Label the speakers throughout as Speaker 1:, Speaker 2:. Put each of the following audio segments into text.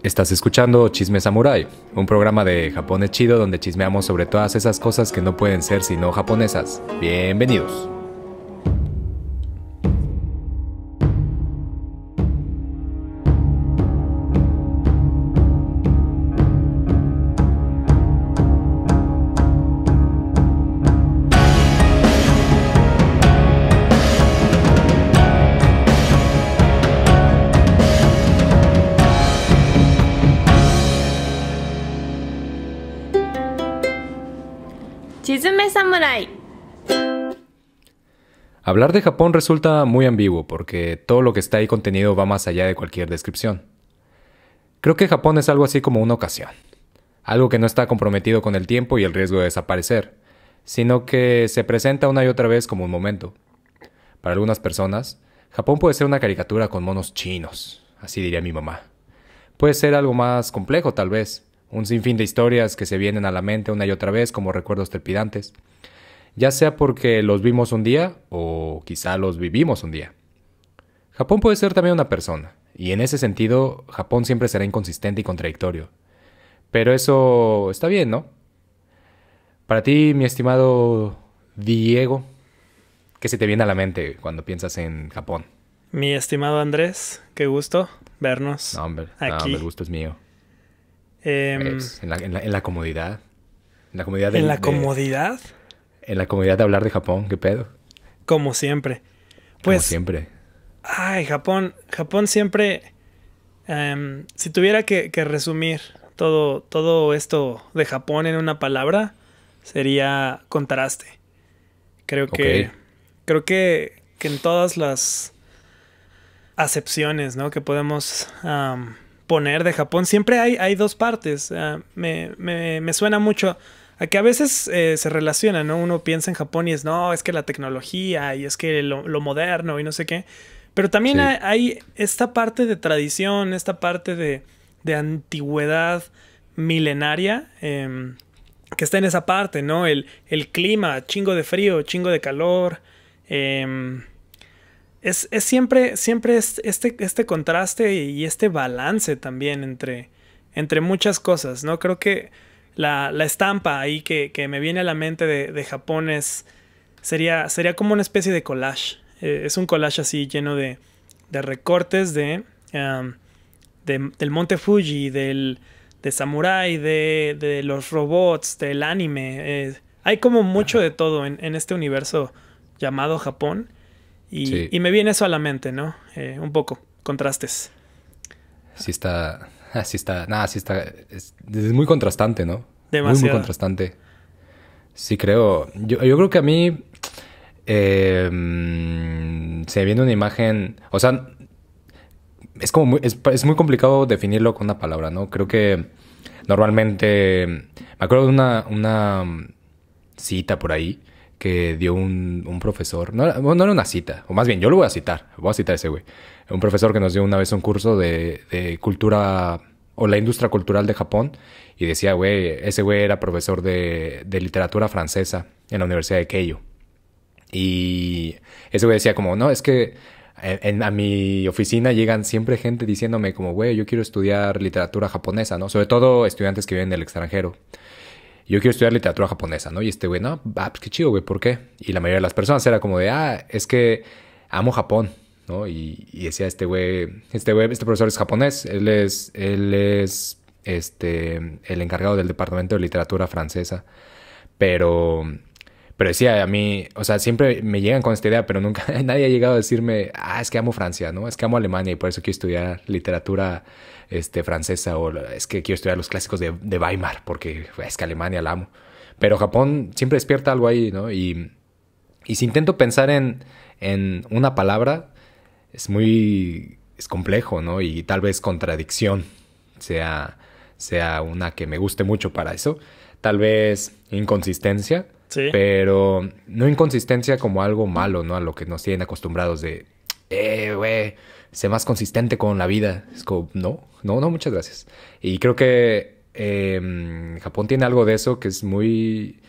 Speaker 1: Estás escuchando Chisme Samurai, un programa de Japón es chido donde chismeamos sobre todas esas cosas que no pueden ser sino japonesas. Bienvenidos.
Speaker 2: Chisme Samurai.
Speaker 1: Hablar de Japón resulta muy ambiguo porque todo lo que está ahí contenido va más allá de cualquier descripción. Creo que Japón es algo así como una ocasión, algo que no está comprometido con el tiempo y el riesgo de desaparecer, sino que se presenta una y otra vez como un momento. Para algunas personas, Japón puede ser una caricatura con monos chinos, así diría mi mamá. Puede ser algo más complejo tal vez, un sinfín de historias que se vienen a la mente una y otra vez como recuerdos trepidantes, ya sea porque los vimos un día o quizá los vivimos un día. Japón puede ser también una persona, y en ese sentido Japón siempre será inconsistente y contradictorio. Pero eso está bien, ¿no? Para ti, mi estimado Diego, ¿qué se te viene a la mente cuando piensas en Japón?
Speaker 3: Mi estimado Andrés, qué gusto vernos
Speaker 1: No, hombre,
Speaker 3: aquí.
Speaker 1: el gusto es mío.
Speaker 3: Em,
Speaker 1: En la comodidad. En la comodidad
Speaker 3: ¿En la comodidad?
Speaker 1: En la comodidad de hablar de Japón, ¿qué pedo?
Speaker 3: Como siempre.
Speaker 1: Como
Speaker 3: Pues,
Speaker 1: siempre.
Speaker 3: ay, Japón siempre, si tuviera que resumir todo esto de Japón en una palabra, sería contraste. Creo que,
Speaker 1: Ok.
Speaker 3: creo que en todas las acepciones, ¿no?, que podemos poner de Japón, siempre hay dos partes. Me suena mucho a que a veces se relaciona, ¿no? Uno piensa en Japón y es que la tecnología y es que lo moderno y no sé qué. Pero también
Speaker 1: Sí.
Speaker 3: hay esta parte de tradición, esta parte de antigüedad milenaria, que está en esa parte, ¿no? El clima, chingo de frío, chingo de calor. Es siempre este contraste y este balance también entre muchas cosas, ¿no? Creo que la estampa ahí que me viene a la mente de Japón sería como una especie de collage. Es un collage así lleno de recortes del Monte Fuji, de Samurai, de los robots, del anime. Hay como mucho de todo en este universo llamado Japón.
Speaker 1: Sí.
Speaker 3: Y me viene eso a la mente, ¿no? Un poco, contrastes.
Speaker 1: Sí está... Sí está... Nada, sí está... Es muy contrastante, ¿no?
Speaker 3: Demasiado.
Speaker 1: Muy contrastante. Sí, creo... Yo creo que a mí... se viene una imagen... O sea... Es como muy... Es muy complicado definirlo con una palabra, ¿no? Creo que... Normalmente... Me acuerdo de una cita por ahí que dio un profesor. No era una cita. O más bien, yo lo voy a citar. Voy a citar a ese güey. Un profesor que nos dio una vez un curso de cultura... O la industria cultural de Japón. Y decía, güey... Ese güey era profesor de literatura francesa en la Universidad de Keio. Y ese güey decía como... No, es que... a mi oficina llegan siempre gente diciéndome como... Güey, yo quiero estudiar literatura japonesa, ¿no? Sobre todo estudiantes que viven del extranjero. Yo quiero estudiar literatura japonesa, ¿no? Y este güey, no, pues qué chido, güey, ¿por qué? Y la mayoría de las personas era como de, es que amo Japón, ¿no? Y decía este profesor es japonés, él es el encargado del departamento de literatura francesa, pero decía a mí, o sea, siempre me llegan con esta idea, pero nunca nadie ha llegado a decirme, es que amo Francia, ¿no? Es que amo Alemania y por eso quiero estudiar literatura francesa, o es que quiero estudiar los clásicos de Weimar porque es que Alemania la amo. Pero Japón siempre despierta algo ahí, ¿no? Y si intento pensar en una palabra, es complejo, ¿no? Y tal vez contradicción sea una que me guste mucho para eso. Tal vez inconsistencia.
Speaker 3: Sí.
Speaker 1: Pero no inconsistencia como algo malo, ¿no? A lo que nos tienen acostumbrados de... güey, sé más consistente con la vida. Es como, no, muchas gracias. Y creo que Japón tiene algo de eso que es muy,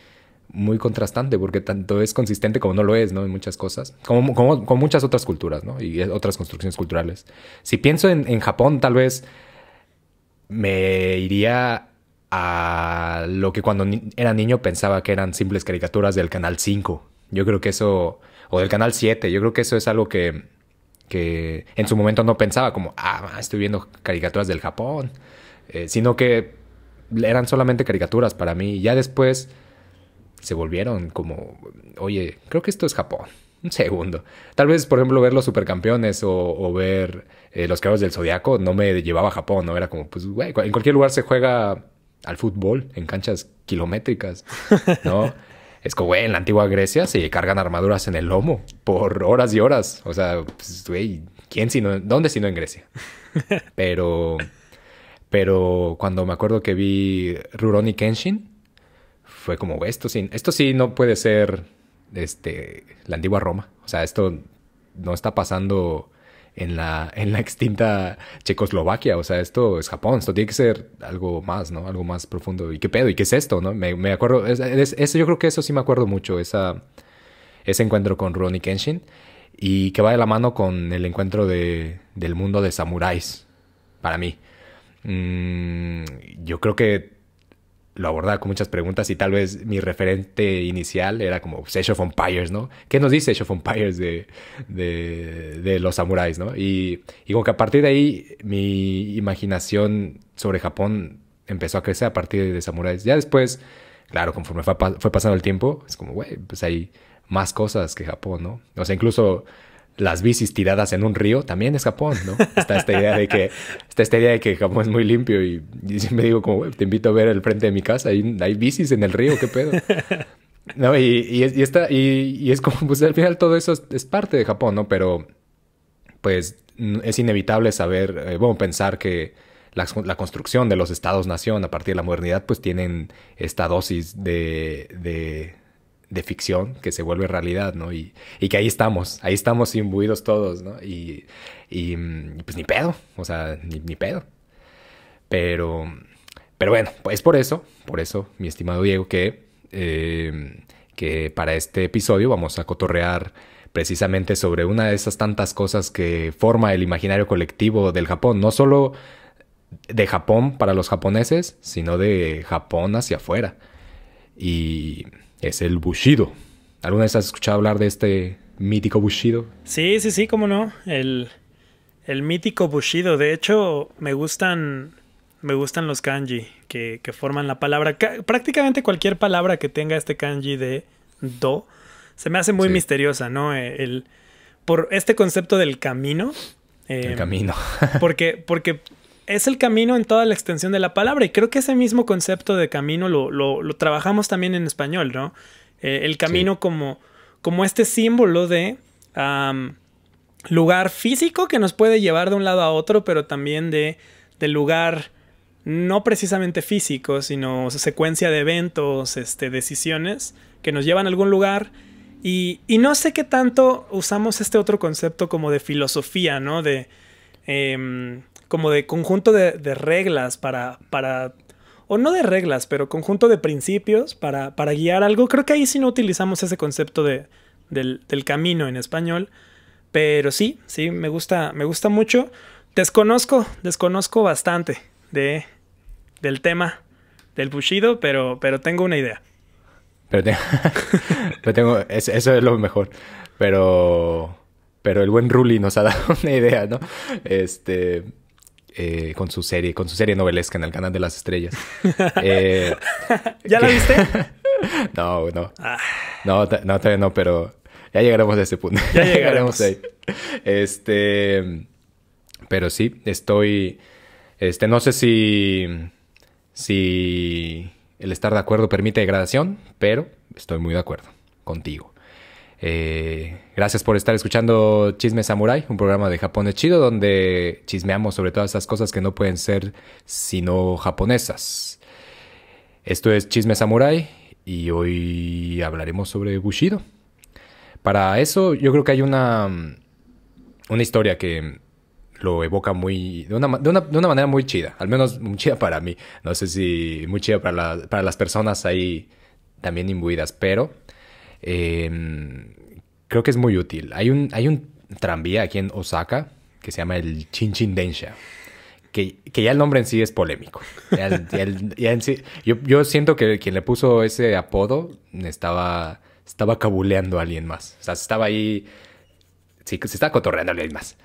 Speaker 1: muy contrastante, porque tanto es consistente como no lo es, ¿no? En muchas cosas. Como muchas otras culturas, ¿no? Y otras construcciones culturales. Si pienso en Japón, tal vez me iría a lo que cuando era niño pensaba que eran simples caricaturas del Canal 5. Yo creo que eso, o del Canal 7, yo creo que eso es algo que en su momento no pensaba como, estoy viendo caricaturas del Japón, sino que eran solamente caricaturas para mí. Y ya después se volvieron como, oye, creo que esto es Japón. Un segundo. Tal vez, por ejemplo, ver los Supercampeones o ver los Caballeros del Zodiaco no me llevaba a Japón, ¿no? Era como, pues, güey, en cualquier lugar se juega al fútbol en canchas kilométricas, ¿no? Es como, güey, en la antigua Grecia se cargan armaduras en el lomo por horas y horas. O sea, pues, güey, ¿quién sino, dónde sino en Grecia? Pero cuando me acuerdo que vi Rurouni Kenshin, fue como, güey, esto sí no puede ser la antigua Roma. O sea, esto no está pasando en la extinta Checoslovaquia. O sea, esto es Japón. Esto tiene que ser algo más, ¿no? Algo más profundo. ¿Y qué pedo? ¿Y qué es esto, no? Me acuerdo... Eso, yo creo que eso sí me acuerdo mucho. Ese encuentro con Rurouni Kenshin. Y que va de la mano con el encuentro del mundo de samuráis. Para mí. Yo creo que lo abordaba con muchas preguntas y tal vez mi referente inicial era como Age of Empires, ¿no? ¿Qué nos dice Age of Empires de los samuráis, ¿no? Y como que a partir de ahí mi imaginación sobre Japón empezó a crecer a partir de samuráis. Ya después, claro, conforme fue pasando el tiempo, es como, güey, pues hay más cosas que Japón, ¿no? O sea, incluso las bicis tiradas en un río también es Japón, ¿no? Está esta idea de que Japón es muy limpio y siempre digo como, güey, te invito a ver el frente de mi casa, hay bicis en el río, ¿qué pedo? No, y es como, pues al final todo eso es parte de Japón, ¿no? Pero pues es inevitable saber, pensar que la construcción de los estados-nación a partir de la modernidad pues tienen esta dosis de ficción que se vuelve realidad, ¿no? Y que ahí estamos imbuidos todos, ¿no? Y pues ni pedo, o sea, ni pedo. Pero bueno, pues por eso, mi estimado Diego, que para este episodio vamos a cotorrear precisamente sobre una de esas tantas cosas que forma el imaginario colectivo del Japón, no solo de Japón para los japoneses, sino de Japón hacia afuera. Y es el Bushido. ¿Alguna vez has escuchado hablar de este mítico Bushido?
Speaker 3: Sí, cómo no. El mítico Bushido. De hecho, me gustan los kanji que forman la palabra. Prácticamente cualquier palabra que tenga este kanji de do se me hace muy misteriosa, ¿no? Por este concepto del camino.
Speaker 1: El camino.
Speaker 3: porque es el camino en toda la extensión de la palabra. Y creo que ese mismo concepto de camino lo trabajamos también en español, ¿no? El camino como este símbolo de lugar físico que nos puede llevar de un lado a otro, pero también de lugar no precisamente físico, sino secuencia de eventos, decisiones que nos llevan a algún lugar. Y no sé qué tanto usamos este otro concepto como de filosofía, ¿no? Como de conjunto de reglas para o no de reglas, pero conjunto de principios para guiar algo. Creo que ahí sí no utilizamos ese concepto del camino en español. Pero sí, me gusta mucho. Desconozco bastante del tema del Bushido, pero tengo una idea.
Speaker 1: Eso es lo mejor. Pero el buen Ruli nos ha dado una idea, ¿no? Con su serie novelesca en el Canal de las Estrellas.
Speaker 3: ¿Ya la viste?
Speaker 1: No. No, todavía no, pero ya llegaremos a ese punto.
Speaker 3: Ya llegaremos
Speaker 1: ahí. Pero sí, estoy... no sé si el estar de acuerdo permite degradación, pero estoy muy de acuerdo contigo. Gracias por estar escuchando Chisme Samurai, un programa de Japón es chido donde chismeamos sobre todas esas cosas que no pueden ser sino japonesas. Esto es Chisme Samurai y hoy hablaremos sobre Bushido. Para eso yo creo que hay una historia que lo evoca de una manera muy chida, al menos muy chida para mí. No sé si muy chida para las personas ahí también imbuidas, pero creo que es muy útil. Hay un tranvía aquí en Osaka que se llama el Shinshin Densha, que ya el nombre en sí es polémico. Ya en sí, yo siento que quien le puso ese apodo estaba cabuleando a alguien más. O sea, estaba ahí... Sí, se estaba cotorreando a alguien más.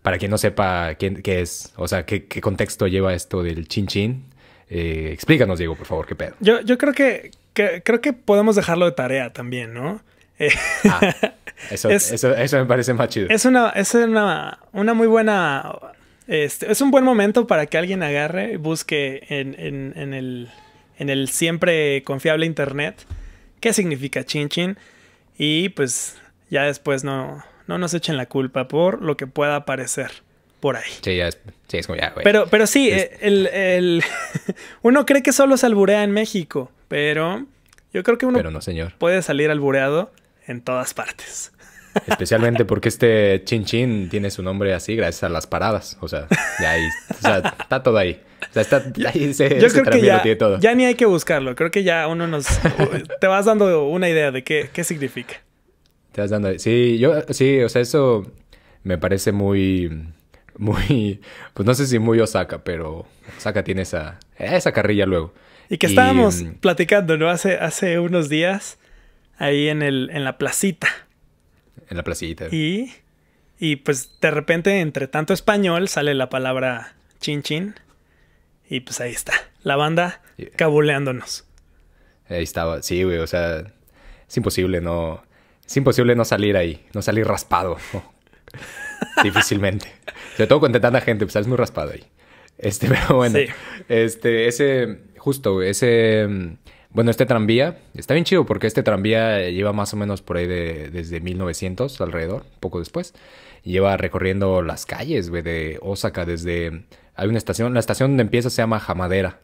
Speaker 1: Para quien no sepa qué es, o sea, qué contexto lleva esto del chin chin, explícanos, Diego, por favor, qué pedo.
Speaker 3: Yo creo que podemos dejarlo de tarea también, ¿no?
Speaker 1: Eso me parece más chido.
Speaker 3: Es una muy buena... es un buen momento para que alguien agarre y busque en el siempre confiable internet qué significa chin chin. Y pues ya después no nos echen la culpa por lo que pueda aparecer por ahí.
Speaker 1: Sí, es como ya, güey.
Speaker 3: Pero sí, uno cree que solo se alburea en México, pero yo creo que uno
Speaker 1: pero no, señor.
Speaker 3: Puede salir albureado en todas partes.
Speaker 1: Especialmente porque este chin chin tiene su nombre así gracias a las paradas. O sea, ya ahí, o sea, está todo ahí. O sea, está ahí
Speaker 3: yo creo que
Speaker 1: tiene todo.
Speaker 3: Ya ni hay que buscarlo. Creo que ya te vas dando una idea de qué significa.
Speaker 1: Te vas dando... Sí, o sea, eso me parece muy, pues no sé si muy Osaka, pero Osaka tiene esa carrilla luego.
Speaker 3: Y que estábamos platicando, ¿no? Hace unos días, ahí en la placita.
Speaker 1: En la placita.
Speaker 3: Y pues de repente, entre tanto español, sale la palabra chin chin. Y pues ahí está, la banda cabuleándonos.
Speaker 1: Ahí estaba, sí, güey, o sea, es imposible no salir ahí, no salir raspado. ¿No? Difícilmente. Sobre todo con tanta gente, pues sales muy raspado ahí. Pero bueno, sí. Bueno, este tranvía está bien chido porque este tranvía lleva más o menos por ahí desde 1900 alrededor, poco después. Y lleva recorriendo las calles, güey, de Osaka hay una estación, la estación donde empieza se llama Hamadera.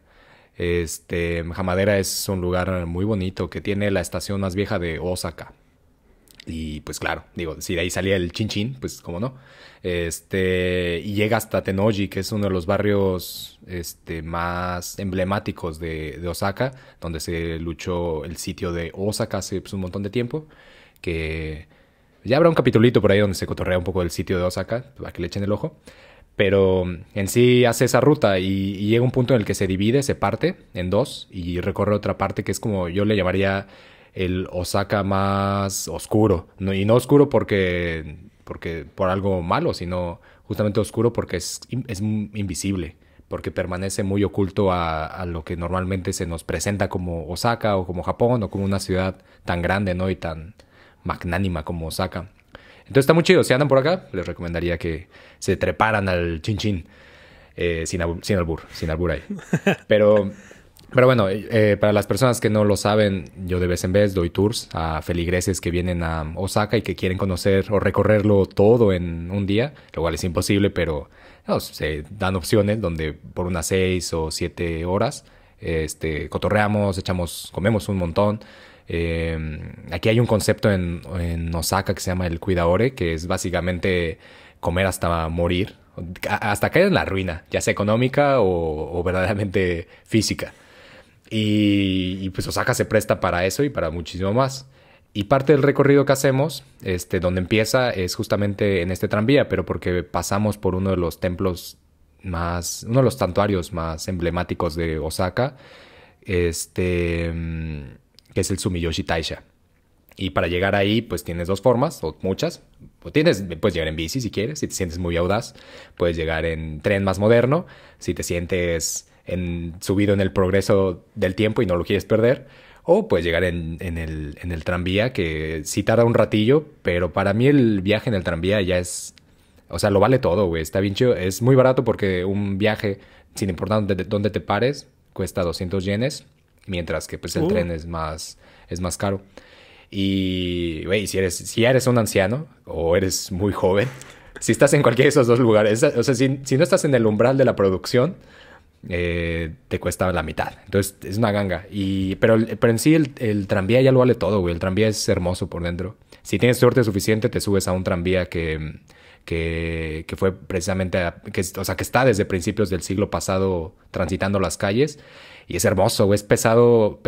Speaker 1: Hamadera es un lugar muy bonito que tiene la estación más vieja de Osaka. Y pues claro, digo, si de ahí salía el chin chin, pues cómo no. Y llega hasta Tennoji, que es uno de los barrios más emblemáticos de Osaka, donde se luchó el sitio de Osaka hace pues, un montón de tiempo. Que ya habrá un capitulito por ahí donde se cotorrea un poco del sitio de Osaka, para que le echen el ojo. Pero en sí hace esa ruta y llega un punto en el que se divide, se parte en dos y recorre otra parte que es como yo le llamaría el Osaka más oscuro. Y no oscuro porque por algo malo, sino justamente oscuro porque es invisible, porque permanece muy oculto a lo que normalmente se nos presenta como Osaka o como Japón o como una ciudad tan grande, ¿no? Y tan magnánima como Osaka. Entonces está muy chido. Si andan por acá, les recomendaría que se treparan al chin chin. Sin albur ahí. Pero bueno, para las personas que no lo saben, yo de vez en vez doy tours a feligreses que vienen a Osaka y que quieren conocer o recorrerlo todo en un día, lo cual es imposible, pero no, se dan opciones donde por unas 6 o 7 horas cotorreamos, comemos un montón. Aquí hay un concepto en Osaka que se llama el Kuidaore, que es básicamente comer hasta morir, hasta caer en la ruina, ya sea económica o verdaderamente física. Y pues Osaka se presta para eso y para muchísimo más. Y parte del recorrido que hacemos, donde empieza, es justamente en este tranvía, pero porque pasamos por uno de los templos uno de los santuarios más emblemáticos de Osaka, que es el Sumiyoshi Taisha. Y para llegar ahí, pues tienes dos formas, o muchas. Puedes llegar en bici si quieres, si te sientes muy audaz. Puedes llegar en tren más moderno, si te sientes subido en el progreso del tiempo y no lo quieres perder. O puedes llegar en el tranvía, que sí tarda un ratillo, pero para mí el viaje en el tranvía ya es... O sea, lo vale todo, güey. Está bien chido. Es muy barato porque un viaje, sin importar dónde te pares, cuesta 200 yenes. Mientras que pues el tren es más caro. Y, güey, si ya eres un anciano o eres muy joven, si estás en cualquiera de esos dos lugares, o sea, si no estás en el umbral de la producción, te cuesta la mitad. Entonces, es una ganga. Pero en sí el tranvía ya lo vale todo, güey. El tranvía es hermoso por dentro. Si tienes suerte suficiente, te subes a un tranvía que fue precisamente... que está desde principios del siglo pasado transitando las calles. Y es hermoso, güey. Es pesado.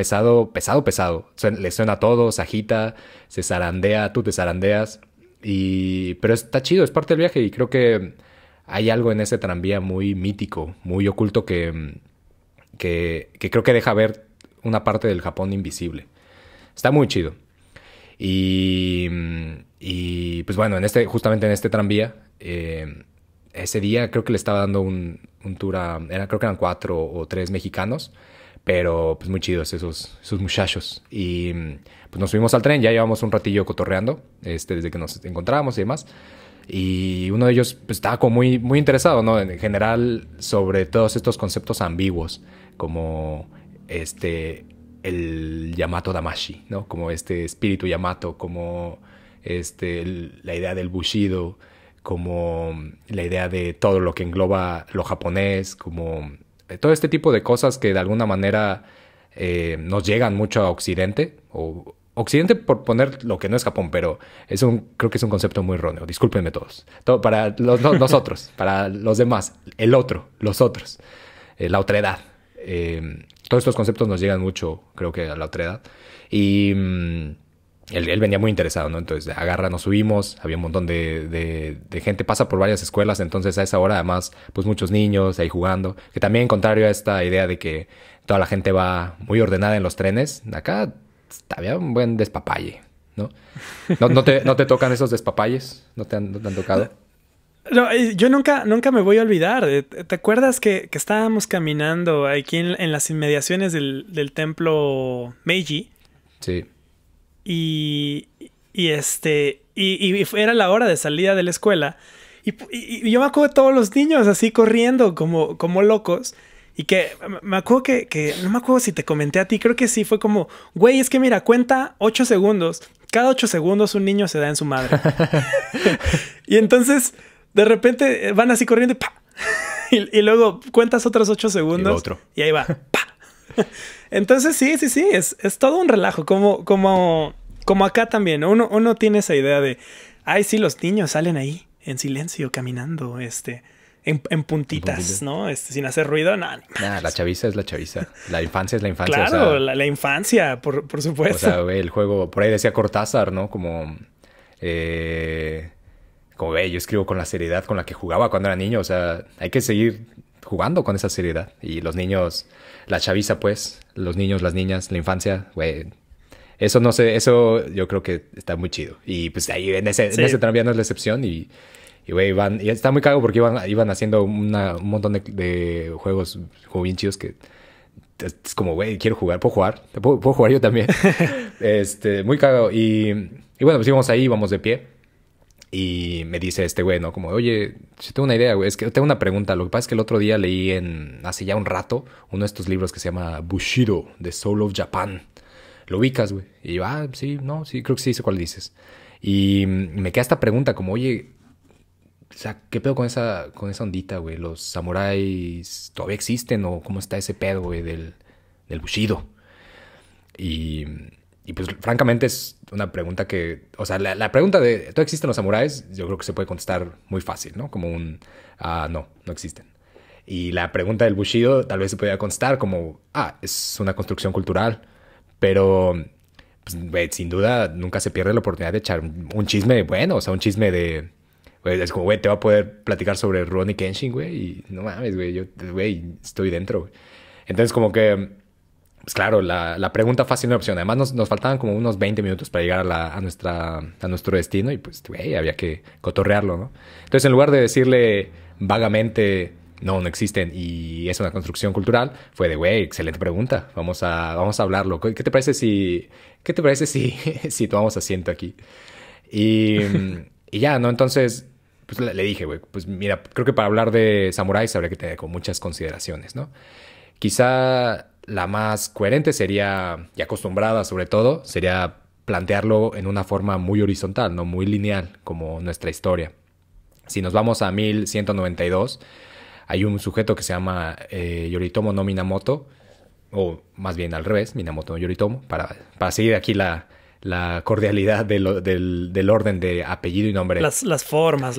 Speaker 1: Le suena todo, se agita, se zarandea, tú te zarandeas. Pero está chido, es parte del viaje. Y creo que hay algo en ese tranvía muy mítico, muy oculto que creo que deja ver una parte del Japón invisible. Está muy chido. Y pues bueno, justamente en este tranvía, ese día creo que le estaba dando un tour creo que eran 4 o 3 mexicanos, pero pues muy chidos esos muchachos. Y pues nos subimos al tren, ya llevamos un ratillo cotorreando, desde que nos encontramos y demás. Y uno de ellos pues, estaba como muy, muy interesado, ¿no? En general, sobre todos estos conceptos ambiguos, como el Yamato Damashi, ¿no? Como este espíritu Yamato, como la idea del Bushido, como la idea de todo lo que engloba lo japonés, como todo este tipo de cosas que de alguna manera nos llegan mucho a Occidente, o Occidente por poner lo que no es Japón, pero creo que es un concepto muy erróneo. Discúlpenme todos. Para nosotros, para los demás, el otro, los otros, la otredad. Todos estos conceptos nos llegan mucho, creo que a la otredad. Y él venía muy interesado, ¿no? Entonces, nos subimos, había un montón de gente, pasa por varias escuelas, entonces a esa hora además, pues muchos niños ahí jugando, que también contrario a esta idea de que toda la gente va muy ordenada en los trenes, acá había un buen despapalle, ¿no? ¿No te tocan esos despapalles? ¿No te han tocado?
Speaker 3: No, yo nunca me voy a olvidar. ¿Te acuerdas que estábamos caminando aquí en las inmediaciones del templo Meiji?
Speaker 1: Sí.
Speaker 3: Y era la hora de salida de la escuela. Y yo me acuerdo de todos los niños así corriendo como locos. Y que me acuerdo que no me acuerdo si te comenté a ti, creo que sí, fue como, güey, es que mira, cuenta 8 segundos. Cada 8 segundos un niño se da en su madre. Y entonces, de repente van así corriendo y ¡pa! Y luego cuentas otros 8 segundos.
Speaker 1: Y otro.
Speaker 3: Y ahí va, ¡pa! Entonces sí, es todo un relajo. Como acá también, uno tiene esa idea de, ay, sí, los niños salen ahí en silencio, caminando, en puntitas, ¿no? Sin hacer ruido, nada.
Speaker 1: La chaviza es la chaviza. La infancia es la infancia.
Speaker 3: Claro,
Speaker 1: o sea,
Speaker 3: la infancia, por supuesto.
Speaker 1: O sea, el juego, por ahí decía Cortázar, ¿no? Como yo escribo con la seriedad con la que jugaba cuando era niño. O sea, hay que seguir jugando con esa seriedad. Y los niños, la chaviza, pues, los niños, las niñas, la infancia, güey. Eso no sé, eso yo creo que está muy chido. Y pues ahí en ese tranvía no es la excepción. Y güey, y está muy caro porque iban haciendo un montón de juegos bien chidos que es como, güey, quiero jugar, ¿puedo jugar? ¿Puedo jugar yo también? Muy cagado. Y bueno, pues íbamos ahí, íbamos de pie. Y me dice güey, ¿no? Como, oye, yo tengo una idea, güey. Es que tengo una pregunta. Lo que pasa es que el otro día leí hace ya un rato, uno de estos libros que se llama Bushido, The Soul of Japan. ¿Lo ubicas, güey? Y yo, sí, no, sí, creo que sí sé cuál dices. Y me queda esta pregunta como, oye, o sea, ¿qué pedo con esa ondita, güey? ¿Los samuráis todavía existen o cómo está ese pedo, güey, del Bushido? Y pues francamente es una pregunta que, o sea, la pregunta de ¿todavía existen los samuráis? Yo creo que se puede contestar muy fácil, ¿no? Como no existen. Y la pregunta del Bushido tal vez se podría contestar como, es una construcción cultural, pero pues, güey, sin duda nunca se pierde la oportunidad de echar un chisme bueno, o sea, un chisme de... Es como, güey, te va a poder platicar sobre Rurouni Kenshin, güey. Y no mames, güey, yo, estoy dentro, güey. Entonces, como que, pues claro, la pregunta fácil no era opción. Además, nos faltaban como unos 20 minutos para llegar a nuestro destino. Y pues, güey, había que cotorrearlo, ¿no? Entonces, en lugar de decirle vagamente, no existen y es una construcción cultural, fue de, güey, excelente pregunta. Vamos a hablarlo. ¿Qué te parece si si tomamos asiento aquí? Y ya, ¿no? Entonces, pues le dije, güey, pues mira, creo que para hablar de samuráis habría que tener con muchas consideraciones, ¿no? Quizá la más coherente sería, y acostumbrada sobre todo, sería plantearlo en una forma muy horizontal, no muy lineal, como nuestra historia. Si nos vamos a 1192, hay un sujeto que se llama Yoritomo no Minamoto, o más bien al revés, Minamoto no Yoritomo, para seguir aquí la cordialidad del orden de apellido y nombre.
Speaker 3: Las formas.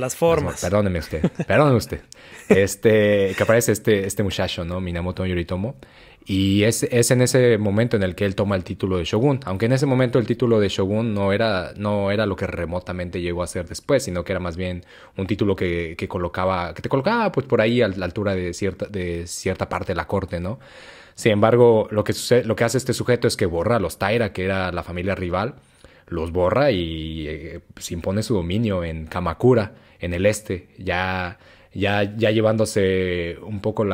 Speaker 1: Perdóneme usted. Que aparece este muchacho, ¿no? Minamoto no Yoritomo. Y es en ese momento en el que él toma el título de shogun. Aunque en ese momento el título de shogun no era lo que remotamente llegó a ser después, sino que era más bien un título que te colocaba pues por ahí a la altura de cierta parte de la corte, ¿no? Sin embargo, lo que hace este sujeto es que borra a los Taira, que era la familia rival, los borra y pues impone su dominio en Kamakura, en el este, ya llevándose un poco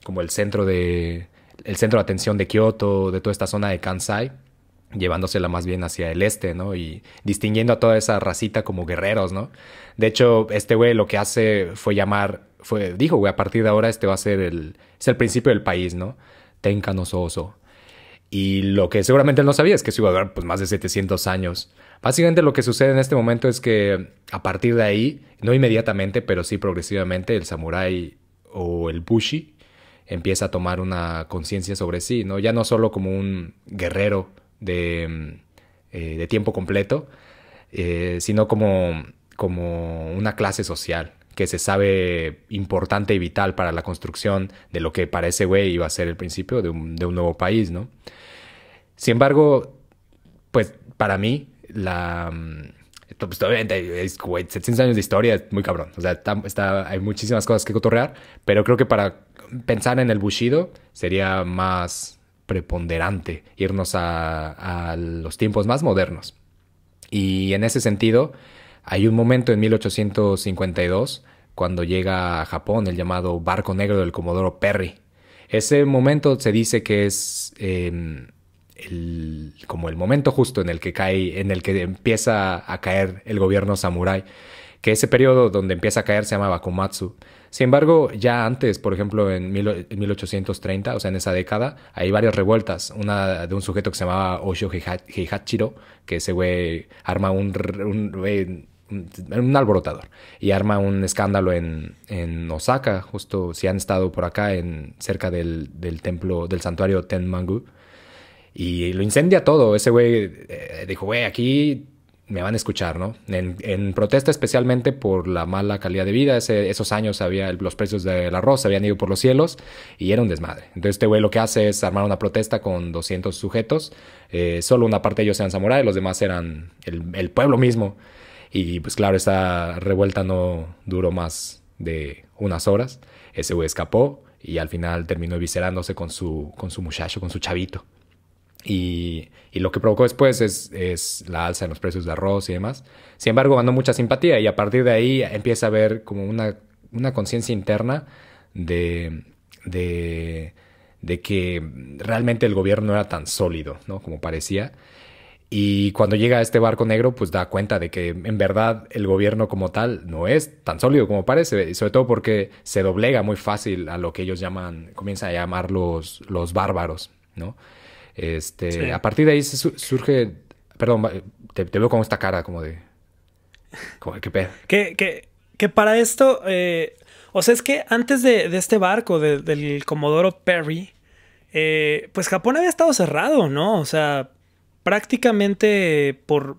Speaker 1: como el centro de atención de Kioto, de toda esta zona de Kansai, llevándosela más bien hacia el este, ¿no? Y distinguiendo a toda esa racita como guerreros, ¿no? De hecho, este güey lo que hace dijo, güey, a partir de ahora este va a ser es el principio del país, ¿no? Tenka no Soso. Y lo que seguramente él no sabía es que eso iba a durar pues más de 700 años. Básicamente lo que sucede en este momento es que a partir de ahí, no inmediatamente, pero sí progresivamente, el samurái o el bushi empieza a tomar una conciencia sobre sí, ¿no? Ya no solo como un guerrero de tiempo completo, sino como una clase social que se sabe importante y vital para la construcción de lo que para ese güey iba a ser el principio de un nuevo país, ¿no? Sin embargo, pues para mí, pues obviamente, 700 años de historia es muy cabrón. O sea, hay muchísimas cosas que cotorrear, pero creo que para pensar en el Bushido sería más preponderante irnos a los tiempos más modernos. Y en ese sentido, hay un momento en 1852 cuando llega a Japón el llamado Barco Negro del Comodoro Perry. Ese momento se dice que es como el momento justo en el que empieza a caer el gobierno samurái, que ese periodo donde empieza a caer se llama Bakumatsu. Sin embargo, ya antes, por ejemplo, en 1830, o sea, en esa década, hay varias revueltas. Una de un sujeto que se llamaba Osho Heihachiro, que ese güey arma un alborotador y arma un escándalo en Osaka, justo si han estado por acá cerca del templo, del santuario Tenmangu, y lo incendia todo. Ese güey dijo, güey, aquí me van a escuchar, ¿no? En protesta especialmente por la mala calidad de vida. Esos años los precios del arroz se habían ido por los cielos y era un desmadre. Entonces este güey lo que hace es armar una protesta con 200 sujetos. Solo una parte de ellos eran samuráis, los demás eran el pueblo mismo. Y pues claro, esa revuelta no duró más de unas horas. Ese güey escapó y al final terminó eviscerándose con su muchacho, con su chavito. Y lo que provocó después es la alza en los precios de arroz y demás. Sin embargo, ganó mucha simpatía y a partir de ahí empieza a haber como una conciencia interna de que realmente el gobierno no era tan sólido, ¿no? Como parecía. Y cuando llega a este barco negro, pues da cuenta de que en verdad el gobierno como tal no es tan sólido como parece. Y sobre todo porque se doblega muy fácil a lo que ellos comienzan a llamar los bárbaros, ¿no? Sí. A partir de ahí surge... Perdón, te veo con esta cara como de... ¿Qué pedo?
Speaker 3: Que para esto... o sea, es que antes de este barco, del Comodoro Perry, pues Japón había estado cerrado, ¿no? O sea, prácticamente por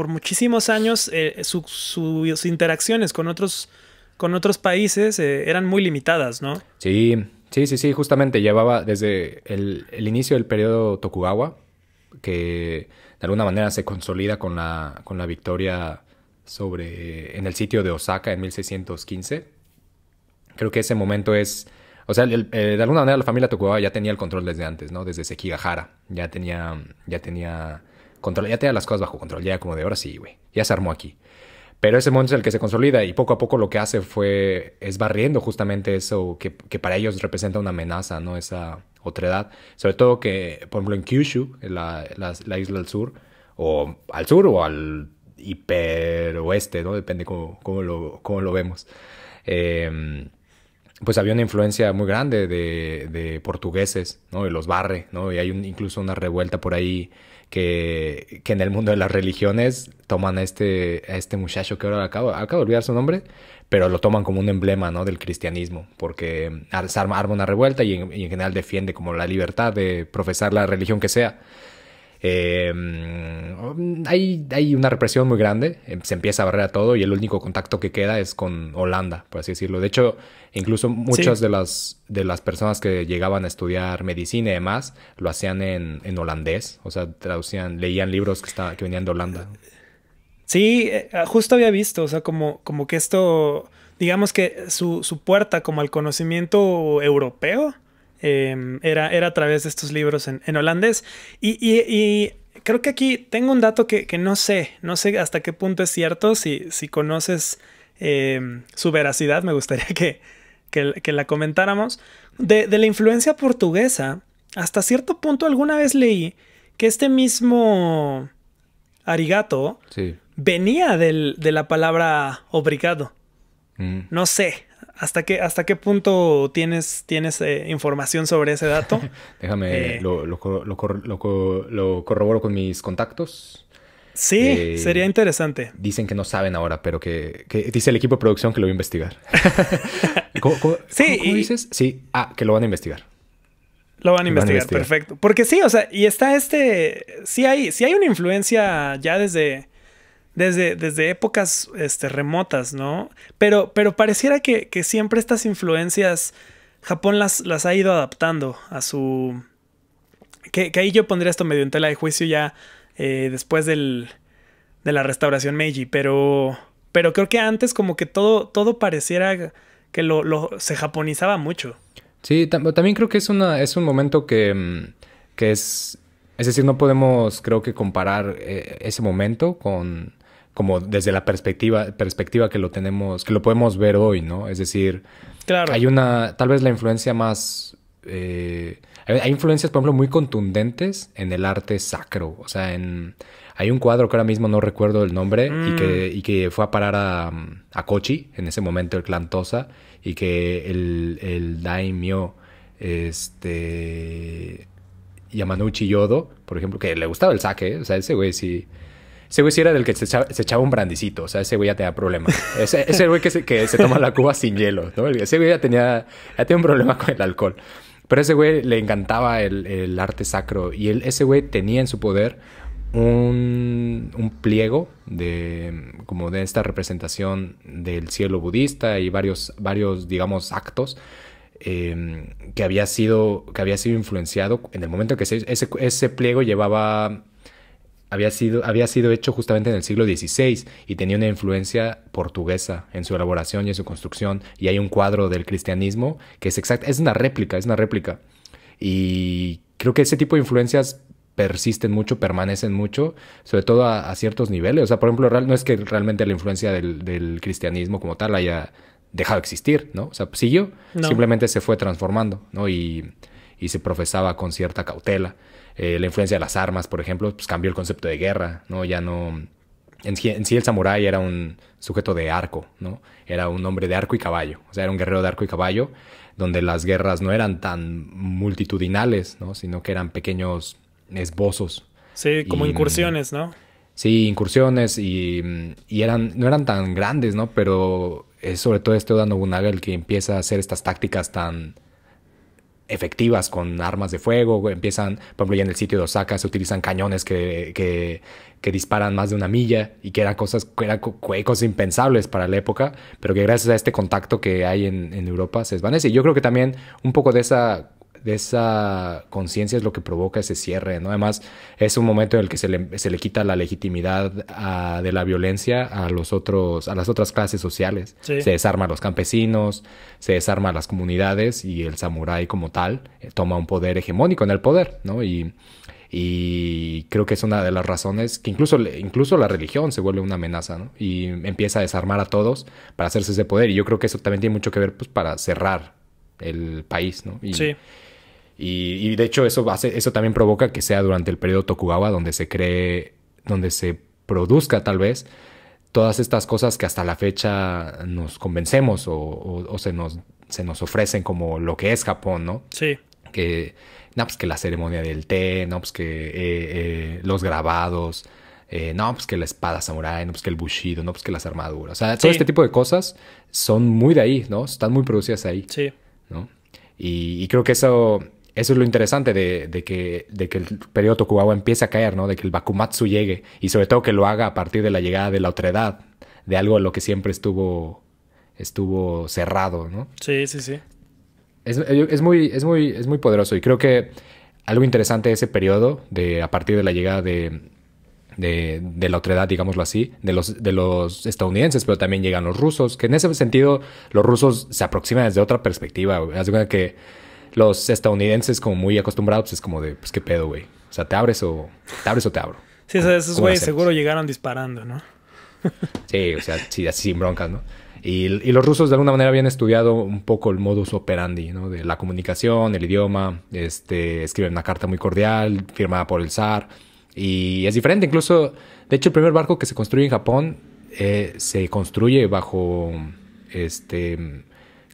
Speaker 3: muchísimos años sus interacciones con otros países eran muy limitadas, ¿no?
Speaker 1: Sí. Sí, justamente llevaba desde el inicio del periodo Tokugawa, que de alguna manera se consolida con la victoria en el sitio de Osaka en 1615. Creo que ese momento o sea, de alguna manera la familia Tokugawa ya tenía el control desde antes, ¿no? Desde Sekigahara. Ya tenía control, ya tenía las cosas bajo control, ya como de ahora sí, güey, ya se armó aquí. Pero ese momento es el que se consolida y poco a poco lo que hace es barriendo justamente eso que para ellos representa una amenaza, ¿no? Esa otredad. Sobre todo que, por ejemplo, en Kyushu, la isla al sur o al hiperoeste, ¿no? Depende cómo lo vemos. Pues había una influencia muy grande de portugueses, ¿no? Y los barre, ¿no? Y hay incluso una revuelta por ahí que en el mundo de las religiones toman a este muchacho que ahora acabo de olvidar su nombre, pero lo toman como un emblema, ¿no? Del cristianismo, porque arma una revuelta y en general defiende como la libertad de profesar la religión que sea. Hay una represión muy grande, se empieza a barrer a todo y el único contacto que queda es con Holanda, por así decirlo. De hecho, incluso muchas
Speaker 3: Sí.
Speaker 1: de las personas que llegaban a estudiar medicina y demás lo hacían en holandés, o sea, leían libros que venían de Holanda.
Speaker 3: Sí, justo había visto, o sea, como que esto, digamos que su puerta como al conocimiento europeo era a través de estos libros en holandés. Y creo que aquí tengo un dato que no sé hasta qué punto es cierto, si conoces su veracidad, me gustaría que la comentáramos. De la influencia portuguesa, hasta cierto punto alguna vez leí que este mismo arigato
Speaker 1: Sí.
Speaker 3: venía de la palabra obrigado.
Speaker 1: Mm.
Speaker 3: No sé. ¿Hasta qué punto tienes información sobre ese dato?
Speaker 1: Déjame,
Speaker 3: Eh,
Speaker 1: lo corroboro con mis contactos.
Speaker 3: sí, sería
Speaker 1: Eh,
Speaker 3: interesante.
Speaker 1: Dicen que no saben ahora, pero que dice el equipo de producción que lo va a investigar. ¿Cómo
Speaker 3: Sí,
Speaker 1: dices? Sí, que lo van a investigar.
Speaker 3: lo van a
Speaker 1: Lo van a
Speaker 3: investigar,
Speaker 1: investigar.
Speaker 3: perfecto. Porque sí, o sea, y está sí hay una influencia ya desde épocas remotas, ¿no? Pero pareciera que siempre estas influencias Japón las ha ido adaptando a su... Que ahí yo pondría esto medio en tela de juicio ya después de la restauración Meiji, pero creo que antes como que todo pareciera que se japonizaba mucho.
Speaker 1: Sí, también creo que es un momento que es decir, no podemos, creo que comparar ese momento como desde la perspectiva que lo tenemos, que lo podemos ver hoy, ¿no? Es decir,
Speaker 3: Claro.
Speaker 1: tal vez la influencia más, hay influencias, por ejemplo, muy contundentes en el arte sacro, o sea, hay un cuadro que ahora mismo no recuerdo el nombre y que fue a parar a Kochi, en ese momento el clan Tosa, y que el daimyo, Yamanouchi Yodo, por ejemplo, que le gustaba el sake, o sea, ese güey sí era del que se echaba un brandicito, o sea, ese güey ya tenía problemas. Ese güey que se toma la cuba sin hielo, ¿no? Ese güey ya tenía un problema con el alcohol. Pero ese güey le encantaba el arte sacro y ese güey tenía en su poder un pliego como de esta representación del cielo budista y varios digamos, actos que había sido influenciado en el momento que ese pliego había sido hecho justamente en el siglo XVI y tenía una influencia portuguesa en su elaboración y en su construcción. Y hay un cuadro del cristianismo que es una réplica. Y creo que ese tipo de influencias persisten mucho, permanecen mucho, sobre todo a ciertos niveles. O sea, por ejemplo, no es que realmente la influencia del cristianismo como tal haya dejado de existir, ¿no? O sea, siguió,
Speaker 3: No.
Speaker 1: simplemente se fue transformando, ¿no? Y se profesaba con cierta cautela. La influencia de las armas, por ejemplo, pues cambió el concepto de guerra, ¿no? Ya no... En sí el samurái era un sujeto de arco, ¿no? Era un hombre de arco y caballo. O sea, era un guerrero de arco y caballo, donde las guerras no eran tan multitudinales, ¿no? Sino que eran pequeños esbozos.
Speaker 3: Sí, como incursiones, ¿no?
Speaker 1: Sí, incursiones no eran tan grandes, ¿no? Pero es sobre todo Oda Nobunaga el que empieza a hacer estas tácticas tan efectivas con armas de fuego. Empiezan, por ejemplo, ya en el sitio de Osaka se utilizan cañones que disparan más de una milla y que eran cosas impensables para la época, pero que gracias a este contacto que hay en Europa se desvanece. Y yo creo que también un poco de esa conciencia es lo que provoca ese cierre, ¿no? Además, es un momento en el que se le quita la legitimidad de la violencia a las otras clases sociales.
Speaker 3: Sí.
Speaker 1: Se desarma a los campesinos, se desarma a las comunidades y el samurái como tal toma un poder hegemónico en el poder, ¿no? Y creo que es una de las razones que incluso la religión se vuelve una amenaza, ¿no? Y empieza a desarmar a todos para hacerse ese poder. Y yo creo que eso también tiene mucho que ver, pues, para cerrar el país, ¿no?
Speaker 3: Sí.
Speaker 1: Y de hecho eso también provoca que sea durante el periodo Tokugawa donde se produzca tal vez todas estas cosas que hasta la fecha nos convencemos o se nos ofrecen como lo que es Japón, ¿no?
Speaker 3: Sí.
Speaker 1: Pues que la ceremonia del té, no, pues que los grabados, no, pues que la espada samurái, no, pues que el bushido, no, pues que las armaduras. O sea, todo este tipo de cosas son muy de ahí, ¿no? Están muy producidas ahí.
Speaker 3: Sí.
Speaker 1: ¿No? Y creo que eso eso es lo interesante de que el periodo Tokugawa empiece a caer, ¿no? De que el Bakumatsu llegue. Y sobre todo que lo haga a partir de la llegada de la otredad. De algo en lo que siempre estuvo cerrado, ¿no?
Speaker 3: Sí, sí, sí.
Speaker 1: Es muy poderoso. Y creo que algo interesante de ese periodo, a partir de la llegada de la otredad, digámoslo así, de los estadounidenses, pero también llegan los rusos, que en ese sentido los rusos se aproximan desde otra perspectiva, güey. Haz de cuenta que los estadounidenses, como muy acostumbrados, pues es como de, pues qué pedo, güey. O sea, ¿te abres o te abro?
Speaker 3: Sí, esos güeyes seguro llegaron disparando, ¿no?
Speaker 1: Sí, o sea, sí, así sin broncas, ¿no? Y los rusos de alguna manera habían estudiado un poco el modus operandi, ¿no? De la comunicación, el idioma, escriben una carta muy cordial, firmada por el zar. Y es diferente, incluso, de hecho, el primer barco que se construye en Japón se construye bajo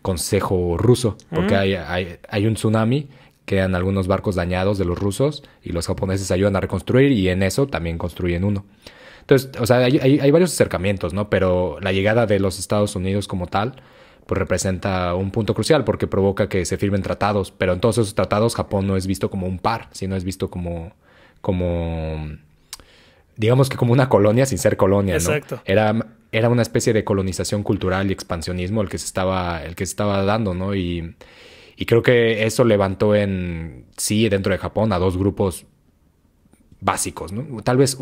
Speaker 1: consejo ruso, porque hay un tsunami, quedan algunos barcos dañados de los rusos y los japoneses ayudan a reconstruir y en eso también construyen uno. Entonces, o sea, hay varios acercamientos, ¿no? Pero la llegada de los Estados Unidos como tal, pues representa un punto crucial porque provoca que se firmen tratados, pero en todos esos tratados Japón no es visto como un par, sino es visto como digamos que como una colonia sin ser colonia, ¿no?
Speaker 3: Exacto.
Speaker 1: Era una especie de colonización cultural y expansionismo el que se estaba dando, ¿no? Y creo que eso levantó dentro de Japón a dos grupos básicos, ¿no? Tal vez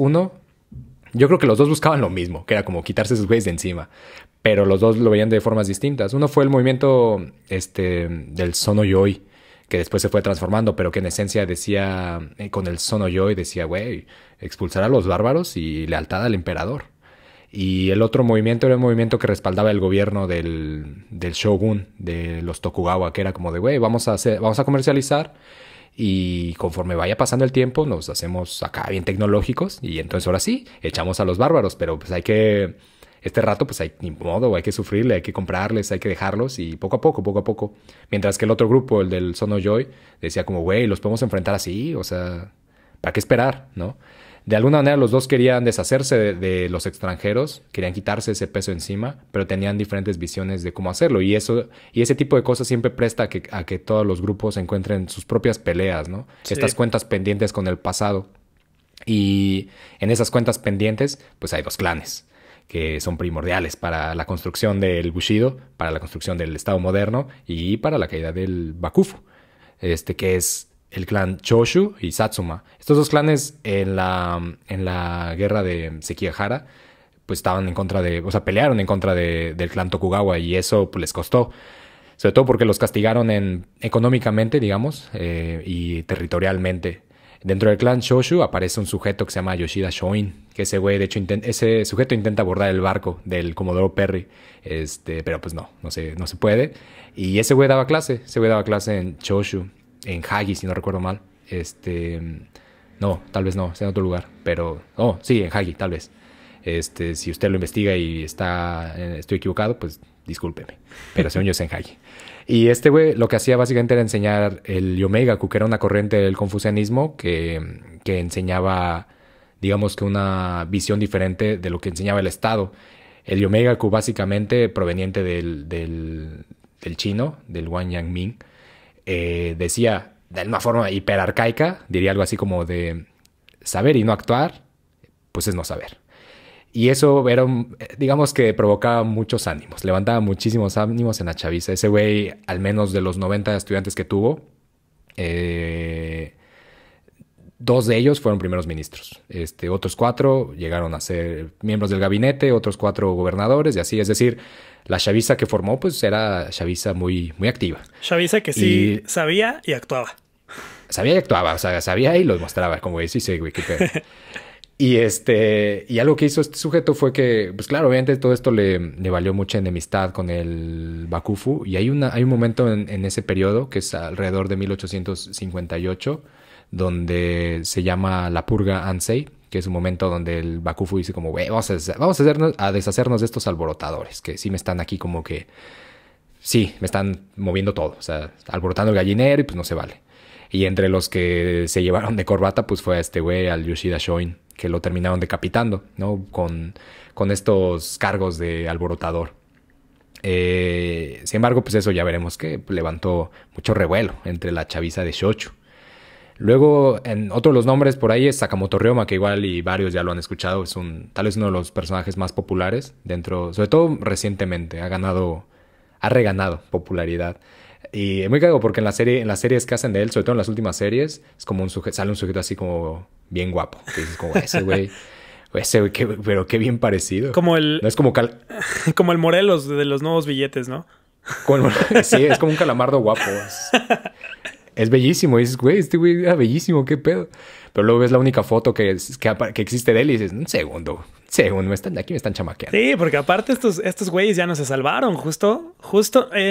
Speaker 1: yo creo que los dos buscaban lo mismo, que era como quitarse esos güeyes de encima, pero los dos lo veían de formas distintas. Uno fue el movimiento del Sonoyoi, que después se fue transformando, pero que en esencia decía, con el Sonoyoi decía, güey, expulsar a los bárbaros y lealtad al emperador. Y el otro movimiento era un movimiento que respaldaba el gobierno del shogun, de los Tokugawa, que era como de, güey, vamos a comercializar y conforme vaya pasando el tiempo nos hacemos acá bien tecnológicos y entonces ahora sí, echamos a los bárbaros, pero pues este rato pues ni modo, hay que sufrirle, hay que comprarles, hay que dejarlos y poco a poco. Mientras que el otro grupo, el del Sonoyoi, decía como, güey, los podemos enfrentar así, o sea, ¿para qué esperar, no? De alguna manera los dos querían deshacerse de los extranjeros, querían quitarse ese peso encima, pero tenían diferentes visiones de cómo hacerlo. Y ese tipo de cosas siempre presta a que todos los grupos encuentren sus propias peleas, ¿no? Sí. Estas cuentas pendientes con el pasado. Y en esas cuentas pendientes, pues hay dos clanes que son primordiales para la construcción del Bushido, para la construcción del Estado moderno y para la caída del Bakufu, que es el clan Choshu y Satsuma. Estos dos clanes en la guerra de Sekigahara pues estaban pelearon en contra del clan Tokugawa y eso pues les costó. Sobre todo porque los castigaron económicamente, digamos, y territorialmente. Dentro del clan Choshu aparece un sujeto que se llama Yoshida Shoin, que ese güey, de hecho, ese sujeto intenta abordar el barco del Comodoro Perry, pero pues no se puede. Y ese güey daba clase en Choshu, en Hagi, si no recuerdo mal. No, tal vez no, está en otro lugar, pero sí, en Hagi, tal vez. Si usted lo investiga y estoy equivocado, pues discúlpeme, pero según yo es en Hagi. Y este güey lo que hacía básicamente era enseñar el Yomegaku, que era una corriente del confucianismo que enseñaba, digamos que una visión diferente de lo que enseñaba el Estado. El Yomegaku básicamente proveniente del chino, del Wanyang Ming, decía de una forma hiperarcaica, diría algo así como de saber y no actuar, pues es no saber. Y eso era, digamos que provocaba muchos ánimos, levantaba muchísimos ánimos en la chaviza. Ese güey, al menos de los 90 estudiantes que tuvo, 2 de ellos fueron primeros ministros. Otros 4 llegaron a ser miembros del gabinete, otros 4 gobernadores y así. Es decir, la chaviza que formó pues era chaviza muy, muy activa.
Speaker 3: Chaviza que sí sabía y actuaba.
Speaker 1: Sabía y actuaba, o sea, sabía y lo demostraba. Como güey, sí, güey, qué pedo. Y algo que hizo este sujeto fue que, pues claro, obviamente todo esto le valió mucha enemistad con el Bakufu. Y hay un momento en ese periodo, que es alrededor de 1858, donde se llama la purga Ansei, que es un momento donde el Bakufu dice como, güey, vamos a deshacernos de estos alborotadores, que sí me están aquí como que, sí, me están moviendo todo, o sea, alborotando el gallinero y pues no se vale. Y entre los que se llevaron de corbata, pues fue a este güey, al Yoshida Shoin, que lo terminaron decapitando, ¿no? Con estos cargos de alborotador. Sin embargo, pues eso ya veremos que levantó mucho revuelo entre la chaviza de Shochu. Luego, en otro de los nombres por ahí es Sakamoto Ryoma, que igual y varios ya lo han escuchado. Es tal vez uno de los personajes más populares dentro, sobre todo recientemente, ha reganado popularidad. Y es muy cagado porque en las series que hacen de él, sobre todo en las últimas series, es como sale un sujeto así como bien guapo. Que dices como, ese güey, pero qué bien parecido.
Speaker 3: Como el...
Speaker 1: No es como
Speaker 3: como el Morelos de los nuevos billetes, ¿no?
Speaker 1: Sí, es como un calamardo guapo. Es bellísimo. Y dices, güey, este güey era bellísimo, qué pedo. Pero luego ves la única foto que existe de él y dices, un segundo, aquí me están chamaqueando.
Speaker 3: Sí, porque aparte estos güeyes ya no se salvaron. Justo,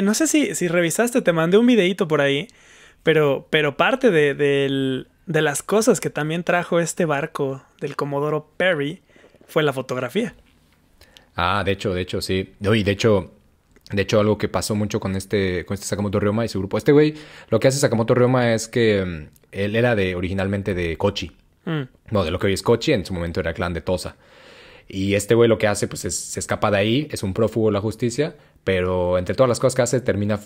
Speaker 3: no sé si revisaste, te mandé un videíto por ahí, pero parte de las cosas que también trajo este barco del Comodoro Perry fue la fotografía.
Speaker 1: Ah, de hecho, sí. No, y de hecho, algo que pasó mucho con este Sakamoto Ryoma y su grupo. Este güey, lo que hace Sakamoto Ryoma es que él era originalmente de Kochi. No, de lo que hoy es Kochi, en su momento era el clan de Tosa. Y este güey lo que hace, pues, se escapa de ahí, es un prófugo de la justicia, pero entre todas las cosas que hace, termina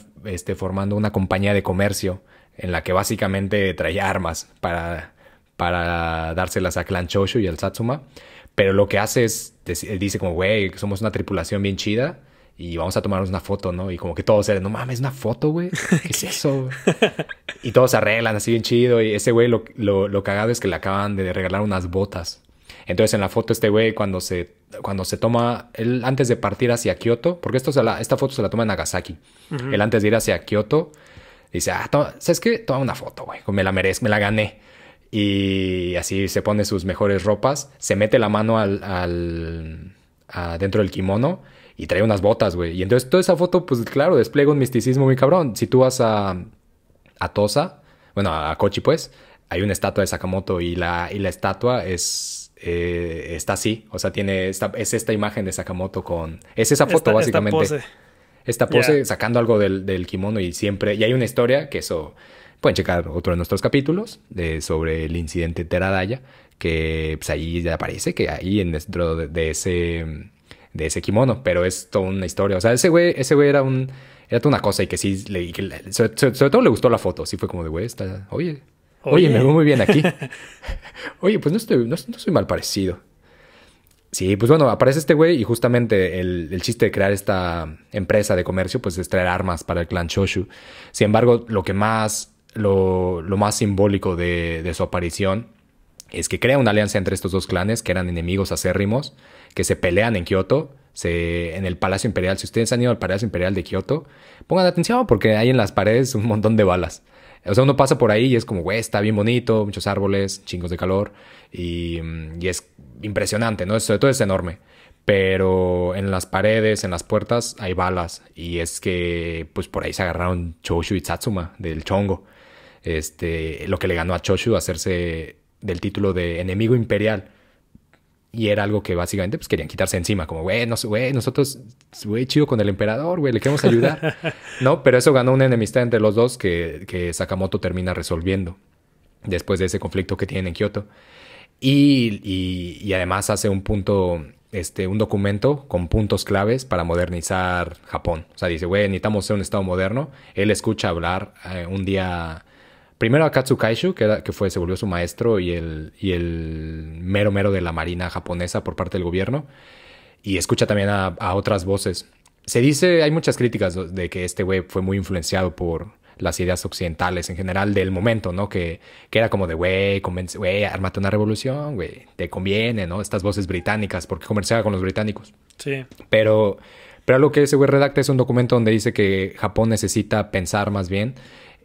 Speaker 1: formando una compañía de comercio en la que básicamente traía armas para dárselas a Clan Choshu y al Satsuma. Pero lo que hace es, dice como, güey, somos una tripulación bien chida y vamos a tomarnos una foto, ¿no? Y como que todos eran, no mames, ¿una foto, güey? ¿Qué es eso? Y todos se arreglan así bien chido. Y ese güey, lo cagado es que le acaban de regalar unas botas. Entonces en la foto este güey cuando se toma, él antes de partir hacia Kioto, porque esta foto se la toma en Nagasaki. Uh-huh. Él antes de ir hacia Kioto dice, ¿sabes qué? Toma una foto, güey, me la merezco, me la gané. Y así se pone sus mejores ropas, se mete la mano dentro del kimono y trae unas botas, güey. Y entonces toda esa foto, pues claro, despliega un misticismo muy cabrón. Si tú vas a Tosa, bueno, a Kochi, pues, hay una estatua de Sakamoto y la estatua está así. O sea, es esta imagen de Sakamoto es esa foto, básicamente. Esta pose sacando algo del kimono y hay una historia que eso... Pueden checar otro de nuestros capítulos sobre el incidente Teradaya, que pues ahí ya aparece que ahí dentro de ese kimono, pero es toda una historia. O sea, ese güey era toda una cosa y que sí, sobre todo le gustó la foto. Sí fue como de, güey, oye, me veo muy bien aquí. Oye, pues no soy mal parecido. Sí, pues bueno, aparece este güey y justamente el chiste de crear esta empresa de comercio pues es traer armas para el clan Choshu. Sin embargo, lo más simbólico de su aparición es que crea una alianza entre estos dos clanes que eran enemigos acérrimos, que se pelean en Kioto, en el Palacio Imperial. Si ustedes han ido al Palacio Imperial de Kioto, pongan atención porque hay en las paredes un montón de balas. O sea, uno pasa por ahí y es como, güey, está bien bonito, muchos árboles, chingos de calor y es impresionante, ¿no? Sobre todo es enorme. Pero en las paredes, en las puertas, hay balas. Y es que, pues, por ahí se agarraron Choshu y Satsuma del Chongo. Lo que le ganó a Choshu a hacerse del título de enemigo imperial. Y era algo que básicamente pues querían quitarse encima. Como, nosotros, chido con el emperador, güey, le queremos ayudar. No, pero eso ganó una enemistad entre los dos que Sakamoto termina resolviendo después de ese conflicto que tienen en Kioto. Y además hace un documento con puntos claves para modernizar Japón. O sea, dice, güey, necesitamos ser un estado moderno. Él escucha hablar un día... Primero a Katsu Kaishu, se volvió su maestro y el mero de la marina japonesa por parte del gobierno. Y escucha también a otras voces. Se dice, hay muchas críticas de que este güey fue muy influenciado por las ideas occidentales en general del momento, ¿no? Que era como de, güey, ármate una revolución, güey, te conviene, ¿no? Estas voces británicas, porque comerciaba con los británicos. Sí. Pero lo que ese güey redacta es un documento donde dice que Japón necesita pensar más bien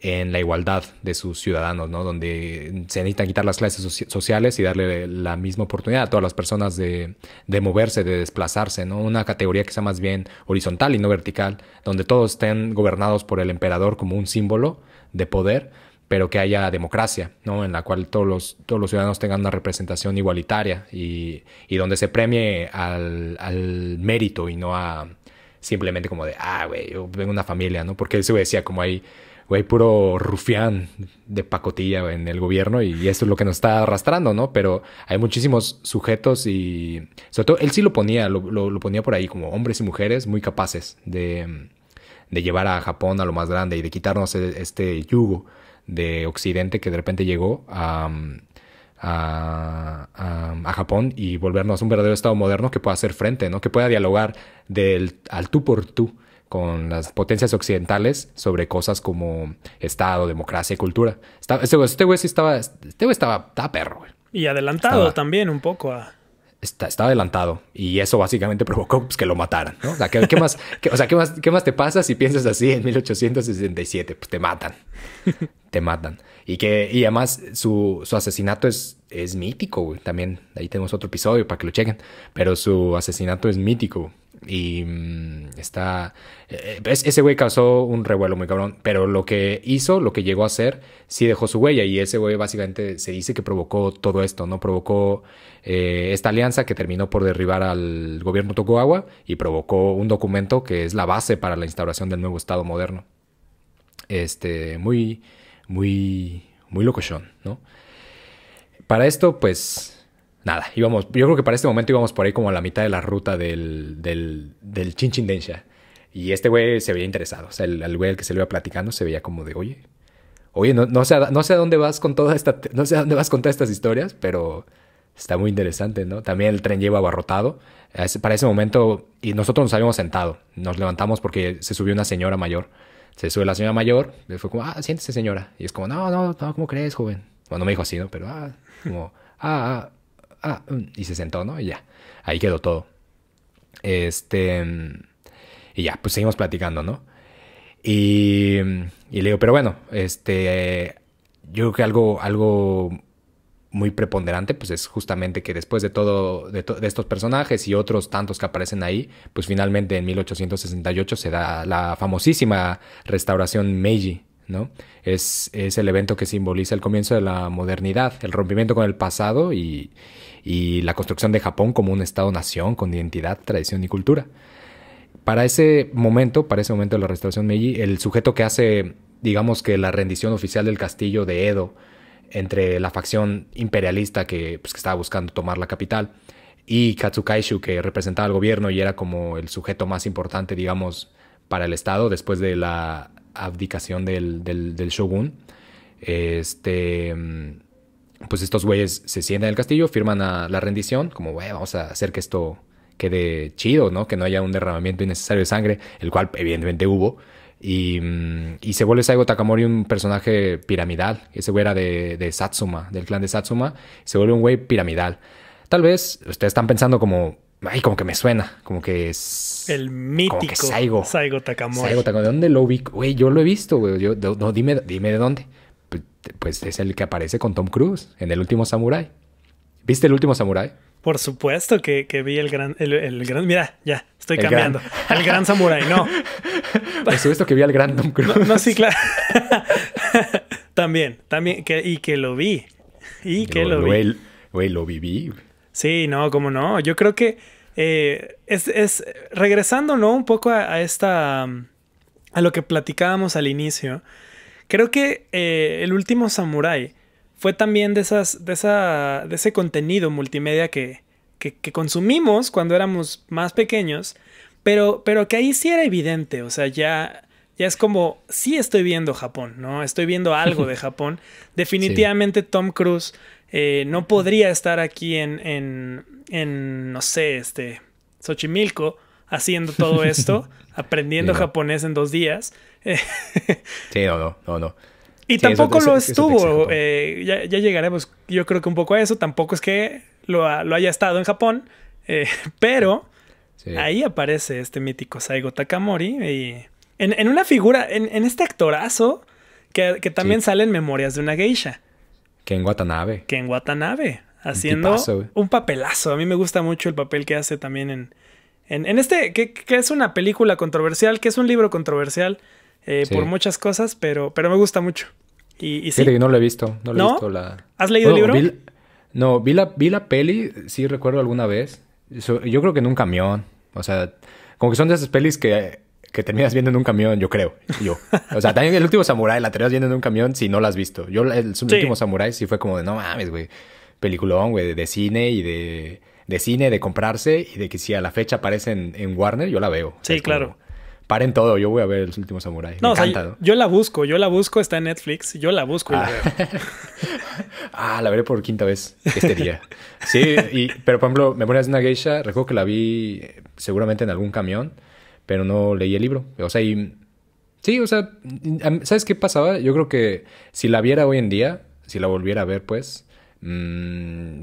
Speaker 1: en la igualdad de sus ciudadanos, ¿no? Donde se necesitan quitar las clases sociales y darle la misma oportunidad a todas las personas de moverse, de desplazarse, ¿no? Una categoría que sea más bien horizontal y no vertical, donde todos estén gobernados por el emperador como un símbolo de poder, pero que haya democracia, ¿no? En la cual todos los ciudadanos tengan una representación igualitaria y donde se premie al mérito y no a simplemente como de, güey, yo vengo de una familia, ¿no? Porque eso decía como hay... güey, puro rufián de pacotilla en el gobierno y eso es lo que nos está arrastrando, ¿no? Pero hay muchísimos sujetos y sobre todo él sí lo ponía, lo ponía por ahí como hombres y mujeres muy capaces de llevar a Japón a lo más grande y de quitarnos este yugo de Occidente que de repente llegó a Japón y volvernos un verdadero Estado moderno que pueda hacer frente, ¿no? Que pueda dialogar al tú por tú con las potencias occidentales sobre cosas como Estado, democracia y cultura. Este güey estaba perro, güey.
Speaker 3: Y adelantado también un poco a...
Speaker 1: Estaba adelantado y eso básicamente provocó pues, que lo mataran, ¿no? O sea, ¿qué más te pasa si piensas así en 1867? Pues te matan. Te matan. Y además su asesinato es mítico, güey. También ahí tenemos otro episodio para que lo chequen. Pero su asesinato es mítico. Y ese güey causó un revuelo muy cabrón. Pero lo que llegó a hacer, sí dejó su huella. Y ese güey básicamente se dice que provocó todo esto, ¿no? Provocó esta alianza que terminó por derribar al gobierno Tokugawa y provocó un documento que es la base para la instauración del nuevo Estado moderno. Muy, muy, muy locochón, ¿no? Para esto, pues... Nada, yo creo que para este momento íbamos por ahí como a la mitad de la ruta del Chinchin Densha. Y este güey se veía interesado. O sea, el güey al que se le iba platicando se veía como de, oye, no sé a dónde vas con todas estas historias, pero está muy interesante, ¿no? También el tren lleva abarrotado. Para ese momento, y nosotros nos habíamos sentado. Nos levantamos porque se subió una señora mayor. Se sube la señora mayor, y fue como, siéntese señora. Y es como, no, ¿cómo crees, joven? Bueno, no me dijo así, ¿no? Pero, y se sentó, ¿no? Y ya, ahí quedó todo. Y ya, pues seguimos platicando, ¿no? Y le digo, pero bueno, yo creo que algo muy preponderante, pues es justamente que después de estos personajes y otros tantos que aparecen ahí, pues finalmente en 1868 se da la famosísima restauración Meiji, ¿no? Es el evento que simboliza el comienzo de la modernidad, el rompimiento con el pasado y la construcción de Japón como un Estado-nación con identidad, tradición y cultura. Para ese momento de la restauración Meiji, el sujeto que hace, digamos que la rendición oficial del castillo de Edo entre la facción imperialista que estaba buscando tomar la capital y Katsukaishu, que representaba al gobierno y era como el sujeto más importante, digamos, para el Estado después de la abdicación del shogun. Pues estos güeyes se sientan en el castillo, firman la rendición, como, güey, vamos a hacer que esto quede chido, ¿no? Que no haya un derramamiento innecesario de sangre, el cual evidentemente hubo. Y se vuelve Saigo Takamori un personaje piramidal. Ese güey era de Satsuma, del clan de Satsuma. Se vuelve un güey piramidal. Tal vez ustedes están pensando como que me suena, como que es...
Speaker 3: El mítico Saigo Takamori.
Speaker 1: Saigo Takamori, ¿de dónde lo vi? Güey, yo lo he visto, güey. No, dime de dónde. Pues es el que aparece con Tom Cruise en El Último Samurái. ¿Viste El Último Samurái?
Speaker 3: Por supuesto que vi el gran... Mira, ya, estoy cambiando. El gran samurái, no.
Speaker 1: Por supuesto que vi al gran Tom Cruise.
Speaker 3: No, sí, claro. También, que lo vi.
Speaker 1: Güey, lo viví.
Speaker 3: Sí, no, cómo no. Yo creo que es regresando, ¿no? Un poco a lo que platicábamos al inicio. Creo que El Último Samurái fue también de ese contenido multimedia que consumimos cuando éramos más pequeños, pero que ahí sí era evidente. O sea, ya es como, sí estoy viendo Japón, ¿no? Estoy viendo algo de Japón. Definitivamente sí. Tom Cruise no podría estar aquí en no sé, Xochimilco, haciendo todo esto, aprendiendo japonés en 2 días.
Speaker 1: Sí, no.
Speaker 3: Y sí, tampoco lo estuvo. Ya llegaremos, yo creo que un poco a eso. Tampoco es que lo haya estado en Japón. Pero sí. Ahí aparece este mítico Saigo Takamori. Y en una figura, en este actorazo que también sí. Sale en Memorias de una Geisha. Ken Watanabe. Haciendo un papelazo. A mí me gusta mucho el papel que hace también en este, que es una película controversial, que es un libro controversial. Sí. Por muchas cosas, pero me gusta mucho. Y sí.
Speaker 1: No lo he visto. No lo he visto la...
Speaker 3: ¿Has leído el libro?
Speaker 1: Vi la peli, sí recuerdo alguna vez. Yo creo que en un camión. O sea, como que son de esas pelis que que terminas viendo en un camión, yo creo. Yo. O sea, también el último samurái la terminas viendo en un camión si no la has visto. Yo el último samurái sí fue como de, no mames, güey. Peliculón, güey, de cine y de cine, de comprarse y de que si a la fecha aparece en Warner, yo la veo.
Speaker 3: Sí, claro.
Speaker 1: Paren todo, yo voy a ver el último samurái.
Speaker 3: No,
Speaker 1: Me
Speaker 3: o sea,
Speaker 1: encanta, ¿no?
Speaker 3: yo la busco, está en Netflix, yo la busco y la veo.
Speaker 1: La veré por quinta vez este día. Sí, pero por ejemplo, Memorias de una Geisha, recuerdo que la vi seguramente en algún camión, pero no leí el libro. O sea, sí, o sea, ¿sabes qué pasaba? Yo creo que si la viera hoy en día, si la volviera a ver, pues,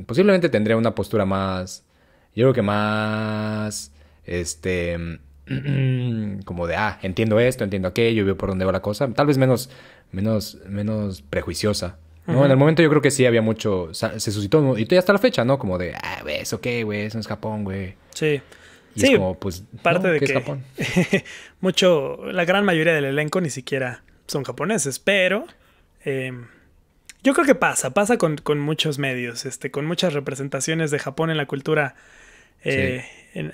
Speaker 1: posiblemente tendría una postura más, yo creo que más, como de, entiendo esto, entiendo aquello, veo por dónde va la cosa. Tal vez menos prejuiciosa, ¿no? En el momento yo creo que sí había mucho, se suscitó, y hasta la fecha, ¿no? Como de, güey, ¿eso qué, güey? Eso no es Japón, güey.
Speaker 3: Sí.
Speaker 1: Y es como, pues,
Speaker 3: parte
Speaker 1: no,
Speaker 3: de
Speaker 1: ¿qué
Speaker 3: que
Speaker 1: es Japón?
Speaker 3: la gran mayoría del elenco ni siquiera son japoneses, pero yo creo que pasa con muchos medios, con muchas representaciones de Japón en la cultura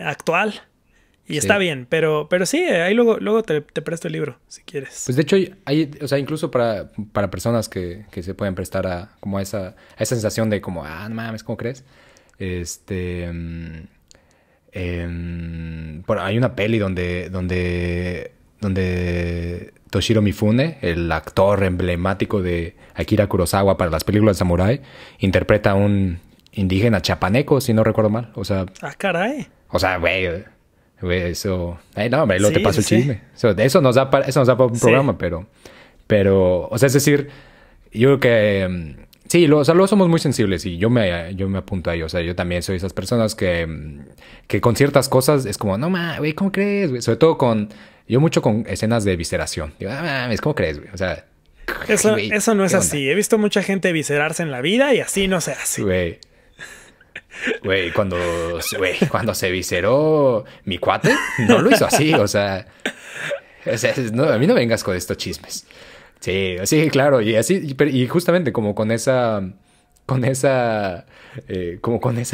Speaker 3: actual. Y está bien, pero sí, ahí luego te presto el libro, si quieres.
Speaker 1: Pues de hecho, o sea, incluso para personas que se pueden prestar a esa sensación de como, no mames, ¿cómo crees? Hay una peli donde Toshiro Mifune, el actor emblemático de Akira Kurosawa para las películas de samurái, interpreta a un indígena chiapaneco, si no recuerdo mal. O sea...
Speaker 3: caray.
Speaker 1: O sea, güey, eso... no, hombre, luego te paso el chisme.
Speaker 3: Sí.
Speaker 1: Eso nos da para un programa, pero... O sea, es decir, yo creo que... sí, o sea, luego somos muy sensibles y yo me apunto a ello. O sea, yo también soy esas personas que con ciertas cosas es como, no mames, güey, ¿cómo crees, güey? Sobre todo yo mucho con escenas de visceración. Digo, mames, ¿cómo crees, güey? O sea...
Speaker 3: Eso no es así. He visto mucha gente viscerarse en la vida y así no se hace.
Speaker 1: Güey, cuando se visceró mi cuate, no lo hizo así, o sea no, a mí no vengas con estos chismes. Sí, claro, y así, y justamente como con esa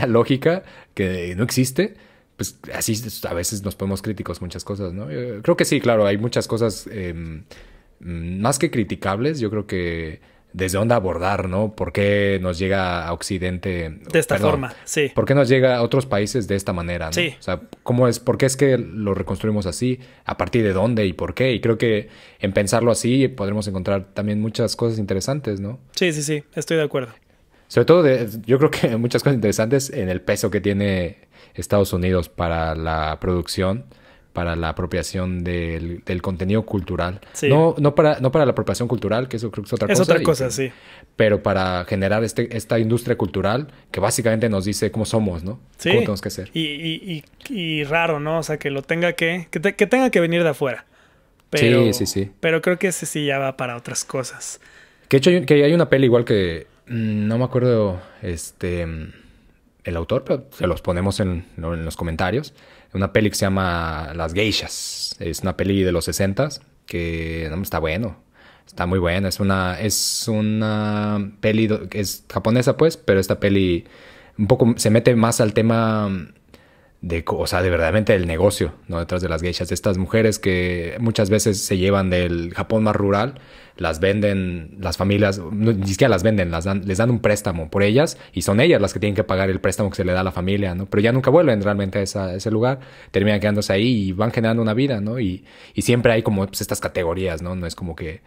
Speaker 1: lógica que no existe, pues así a veces nos ponemos críticos muchas cosas, ¿no? Yo creo que sí, claro, hay muchas cosas más que criticables, yo creo que desde dónde abordar, ¿no? ¿Por qué nos llega a Occidente?
Speaker 3: De esta forma, sí.
Speaker 1: ¿Por qué nos llega a otros países de esta manera, ¿no?
Speaker 3: Sí.
Speaker 1: O sea, ¿por qué es que lo reconstruimos así? ¿A partir de dónde y por qué? Y creo que en pensarlo así podremos encontrar también muchas cosas interesantes, ¿no?
Speaker 3: Sí, estoy de acuerdo.
Speaker 1: Sobre todo, yo creo que muchas cosas interesantes en el peso que tiene Estados Unidos para la producción, para la apropiación del contenido cultural. Sí. No para la apropiación cultural, que eso creo que es otra cosa.
Speaker 3: Es otra cosa, sí.
Speaker 1: Pero para generar esta industria cultural que básicamente nos dice cómo somos, ¿no?
Speaker 3: Sí.
Speaker 1: Cómo tenemos que ser.
Speaker 3: Y raro, ¿no? O sea, que lo tenga que tenga que venir de afuera. Pero,
Speaker 1: sí.
Speaker 3: Pero creo que ese sí ya va para otras cosas.
Speaker 1: Que de hecho que hay una peli igual que no me acuerdo el autor, pero se los ponemos en los comentarios. Una peli que se llama Las Geishas. Es una peli de los 60s que está bueno. Está muy buena. Es una peli que es japonesa, pues, pero esta peli un poco se mete más al tema de verdaderamente del negocio, ¿no? Detrás de las geishas. Estas mujeres que muchas veces se llevan del Japón más rural, las venden, las familias, ni siquiera las venden, les dan un préstamo por ellas y son ellas las que tienen que pagar el préstamo que se le da a la familia, ¿no? Pero ya nunca vuelven realmente a ese lugar, terminan quedándose ahí y van generando una vida, ¿no? Y siempre hay como pues, estas categorías, ¿no? No es como que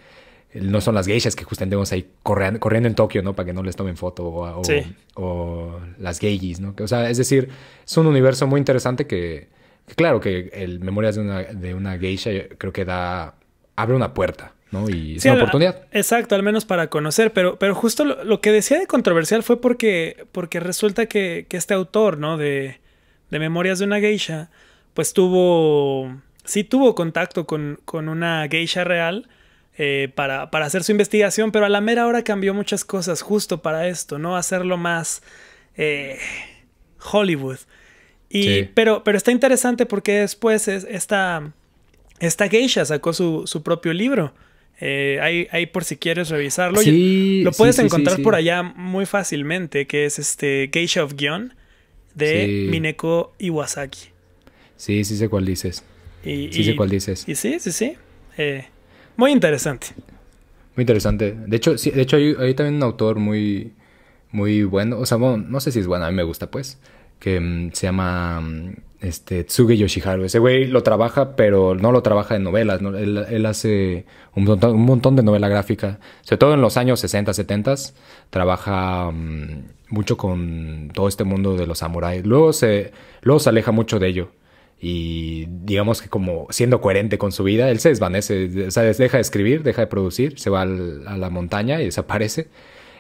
Speaker 1: no son las geishas que justamente vemos ahí corriendo en Tokio, ¿no? Para que no les tomen foto o las geishis, ¿no? O sea, es decir, es un universo muy interesante que claro, que el Memorias de una geisha creo que abre una puerta, ¿no? Y es una oportunidad.
Speaker 3: Exacto, al menos para conocer. Pero justo lo que decía de controversial fue porque resulta que este autor, ¿no? De Memorias de una geisha, pues tuvo contacto con una geisha real para hacer su investigación, pero a la mera hora cambió muchas cosas justo para esto, ¿no? Hacerlo más Hollywood. Sí. Pero está interesante porque después esta geisha sacó su propio libro. Ahí por si quieres revisarlo.
Speaker 1: Sí,
Speaker 3: lo puedes encontrar por allá muy fácilmente, que es Geisha of Gion de Mineko Iwasaki.
Speaker 1: Sí sé cuál dices. Sí sé cuál dices.
Speaker 3: Y sí. Muy interesante.
Speaker 1: Muy interesante. De hecho, sí, hay también un autor muy, muy bueno. O sea, bueno, no sé si es bueno, a mí me gusta, pues. Que se llama Tsuge Yoshiharu. Ese güey lo trabaja, pero no lo trabaja en novelas, ¿no? Él hace un montón de novela gráfica. Sobre todo en los años 60, 70. Trabaja mucho con todo este mundo de los samuráis. Luego se aleja mucho de ello. Y digamos que como siendo coherente con su vida, él se desvanece, o sea, deja de escribir, deja de producir, se va a la montaña y desaparece.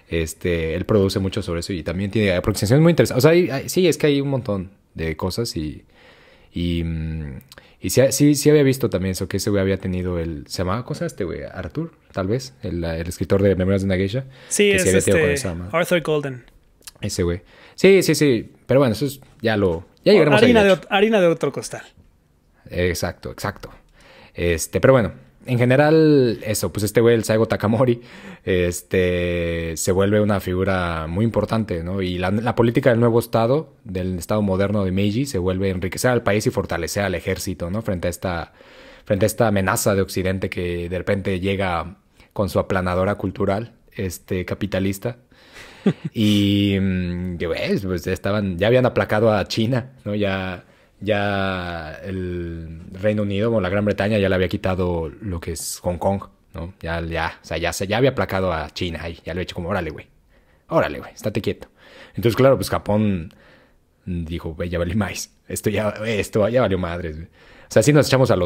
Speaker 1: Él produce mucho sobre eso y también tiene aproximaciones muy interesantes. O sea, sí, es que hay un montón de cosas y sí había visto también eso, que ese güey había tenido se llamaba, ¿cómo se llama este güey? Arthur, tal vez, el escritor de Memorias de una Geisha.
Speaker 3: Sí,
Speaker 1: que
Speaker 3: es
Speaker 1: había tenido con esa madre.
Speaker 3: Arthur Golden.
Speaker 1: Ese güey. Sí, pero bueno, eso es, ya llegaremos ahí.
Speaker 3: Harina de otro costal.
Speaker 1: Exacto. Pero bueno, en general, eso, pues este güey, el Saigo Takamori, se vuelve una figura muy importante, ¿no? Y la política del nuevo estado, del estado moderno de Meiji, se vuelve enriquecer al país y fortalecer al ejército, ¿no? Frente a esta amenaza de Occidente que de repente llega con su aplanadora cultural, capitalista. Y pues ya habían aplacado a China, ¿no? Ya el Reino Unido o la Gran Bretaña ya le había quitado lo que es Hong Kong, ¿no? O sea, ya había aplacado a China ahí, ya lo he hecho como, órale, güey, estate quieto. Entonces, claro, pues Japón dijo, güey, ya valió más, esto ya valió madres, güey. O sea, sí nos echamos a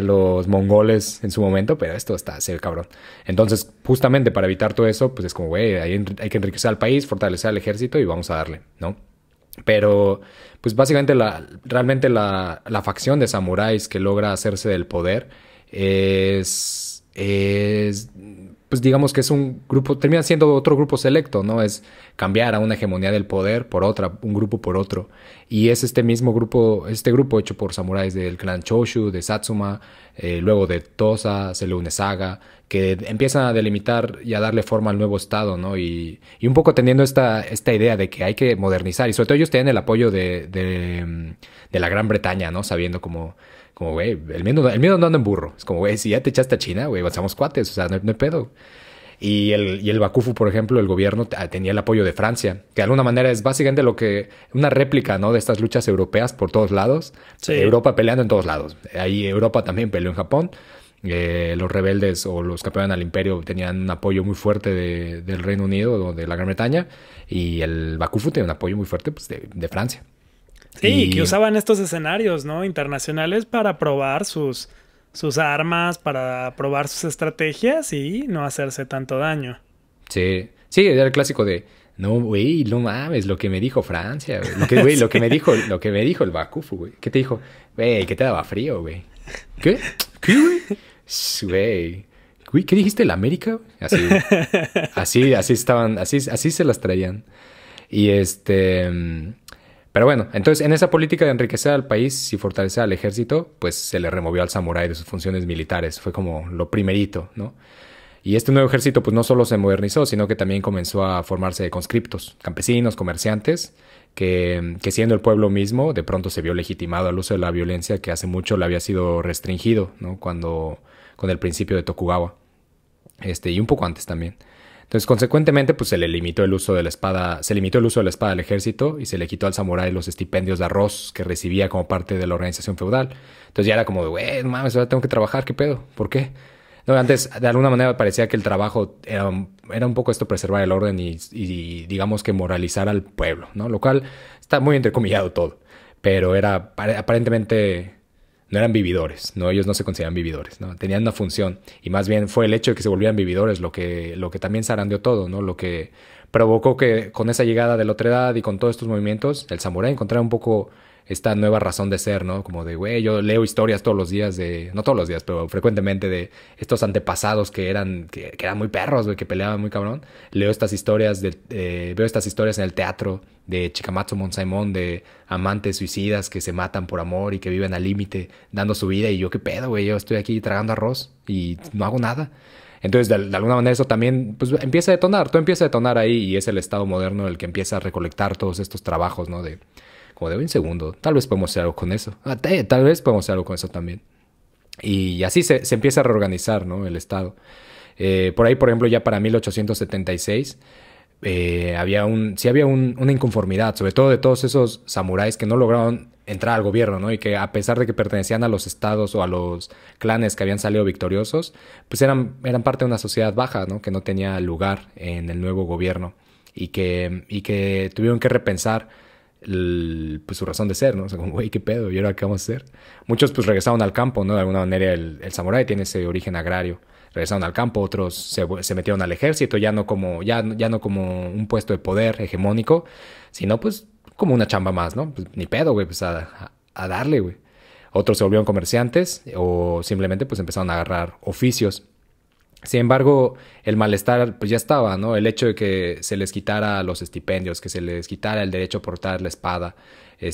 Speaker 1: los mongoles en su momento, pero esto se ve cabrón. Entonces, justamente para evitar todo eso, pues es como, güey, hay que enriquecer al país, fortalecer al ejército y vamos a darle, ¿no? Pero, pues básicamente realmente la facción de samuráis que logra hacerse del poder pues digamos que es un grupo, termina siendo otro grupo selecto, ¿no? Es cambiar a una hegemonía del poder por otra, un grupo por otro. Y es este grupo hecho por samuráis del clan Choshu, de Satsuma, luego de Tosa, se le une Saga, que empiezan a delimitar y a darle forma al nuevo estado, ¿no? Y un poco teniendo esta idea de que hay que modernizar, y sobre todo ellos tienen el apoyo de la Gran Bretaña, ¿no? Sabiendo como, güey, el miedo no anda en burro. Es como, güey, si ya te echaste a China, güey, somos cuates, o sea, no hay pedo. Y el Bakufu, por ejemplo, el gobierno tenía el apoyo de Francia, que de alguna manera es básicamente una réplica, ¿no? De estas luchas europeas por todos lados. Sí. Europa peleando en todos lados. Ahí Europa también peleó en Japón. Los rebeldes o los que apoyaban al imperio tenían un apoyo muy fuerte del Reino Unido o de la Gran Bretaña. Y el Bakufu tenía un apoyo muy fuerte, pues, de Francia.
Speaker 3: Sí, que usaban estos escenarios, ¿no? Internacionales para probar sus armas, para probar sus estrategias y no hacerse tanto daño.
Speaker 1: Sí, era el clásico de, no, güey, no mames, lo que me dijo Francia, güey. Lo que me dijo el Bakufu, güey. ¿Qué te dijo? Güey, ¿qué te daba frío, güey? ¿Qué, güey? Güey, ¿qué dijiste? ¿La América? Así estaban, así se las traían. Y pero bueno, entonces en esa política de enriquecer al país y fortalecer al ejército, pues se le removió al samurái de sus funciones militares. Fue como lo primerito, ¿no? Y este nuevo ejército pues no solo se modernizó, sino que también comenzó a formarse de conscriptos, campesinos, comerciantes, que siendo el pueblo mismo, de pronto se vio legitimado al uso de la violencia que hace mucho le había sido restringido, ¿no? Con el principio de Tokugawa. Y un poco antes también. Entonces, consecuentemente, pues se limitó el uso de la espada al ejército y se le quitó al samurái los estipendios de arroz que recibía como parte de la organización feudal. Entonces ya era como de, güey, no mames, ahora tengo que trabajar, ¿qué pedo? ¿Por qué? No, antes, de alguna manera, parecía que el trabajo era un poco esto, preservar el orden y digamos que moralizar al pueblo, ¿no? Lo cual está muy entrecomillado todo, pero aparentemente no eran vividores, ¿no? Ellos no se consideraban vividores, ¿no? Tenían una función y más bien fue el hecho de que se volvieran vividores lo que también zarandeó todo, ¿no? Lo que provocó que con esa llegada de la otredad y con todos estos movimientos, el samurái encontrara un poco esta nueva razón de ser, ¿no? Como de, güey, yo leo historias todos los días no todos los días, pero frecuentemente de estos antepasados que eran muy perros, güey, que peleaban muy cabrón. Veo estas historias en el teatro de Chikamatsu Monzaemon, de amantes suicidas que se matan por amor y que viven al límite dando su vida. Y yo, ¿qué pedo, güey? Yo estoy aquí tragando arroz y no hago nada. Entonces, de alguna manera eso también pues empieza a detonar. Todo empieza a detonar ahí y es el Estado moderno el que empieza a recolectar todos estos trabajos, ¿no? Como de un segundo, tal vez podemos hacer algo con eso. Tal vez podemos hacer algo con eso también. Y así se empieza a reorganizar, ¿no? El Estado. Por ahí, por ejemplo, ya para 1876 había una inconformidad, sobre todo de todos esos samuráis que no lograron entrar al gobierno, ¿no? Y que a pesar de que pertenecían a los estados o a los clanes que habían salido victoriosos, pues eran parte de una sociedad baja, ¿no? Que no tenía lugar en el nuevo gobierno y que tuvieron que repensar pues su razón de ser, ¿no? O sea, como, güey, ¿qué pedo? ¿Y ahora qué vamos a hacer? Muchos pues regresaron al campo, ¿no? De alguna manera el samurái tiene ese origen agrario. Regresaron al campo, otros se metieron al ejército, ya no como un puesto de poder hegemónico, sino pues como una chamba más, ¿no? Pues ni pedo, güey, pues a darle, güey. Otros se volvieron comerciantes o simplemente pues empezaron a agarrar oficios. Sin embargo, el malestar pues ya estaba, ¿no? El hecho de que se les quitara los estipendios, que se les quitara el derecho a portar la espada,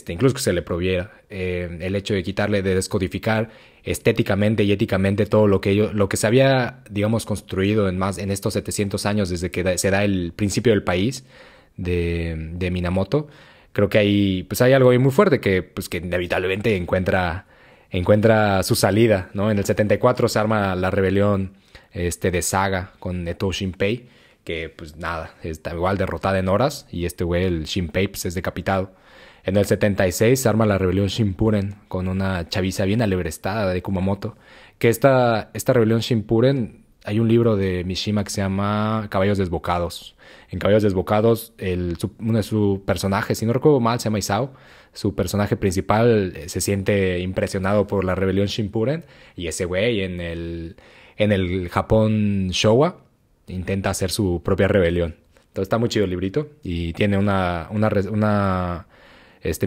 Speaker 1: incluso que se le prohibiera, el hecho de descodificar estéticamente y éticamente todo lo que se había, digamos, construido en estos 700 años desde que se da el principio del país de Minamoto. Creo que hay algo ahí muy fuerte que inevitablemente encuentra su salida, ¿no? En el 74 se arma la rebelión de Saga con Eto Shinpei, que pues nada, está igual derrotada en horas, y güey, el Shinpei, pues es decapitado. En el 76 se arma la rebelión Shinpuren con una chaviza bien alebrestada de Kumamoto. Que esta rebelión Shinpuren, hay un libro de Mishima que se llama Caballos Desbocados. En Caballos Desbocados, uno de sus personajes, si no recuerdo mal, se llama Isao. Su personaje principal se siente impresionado por la rebelión Shinpuren, y ese güey en el Japón Showa intenta hacer su propia rebelión. Entonces está muy chido el librito y tiene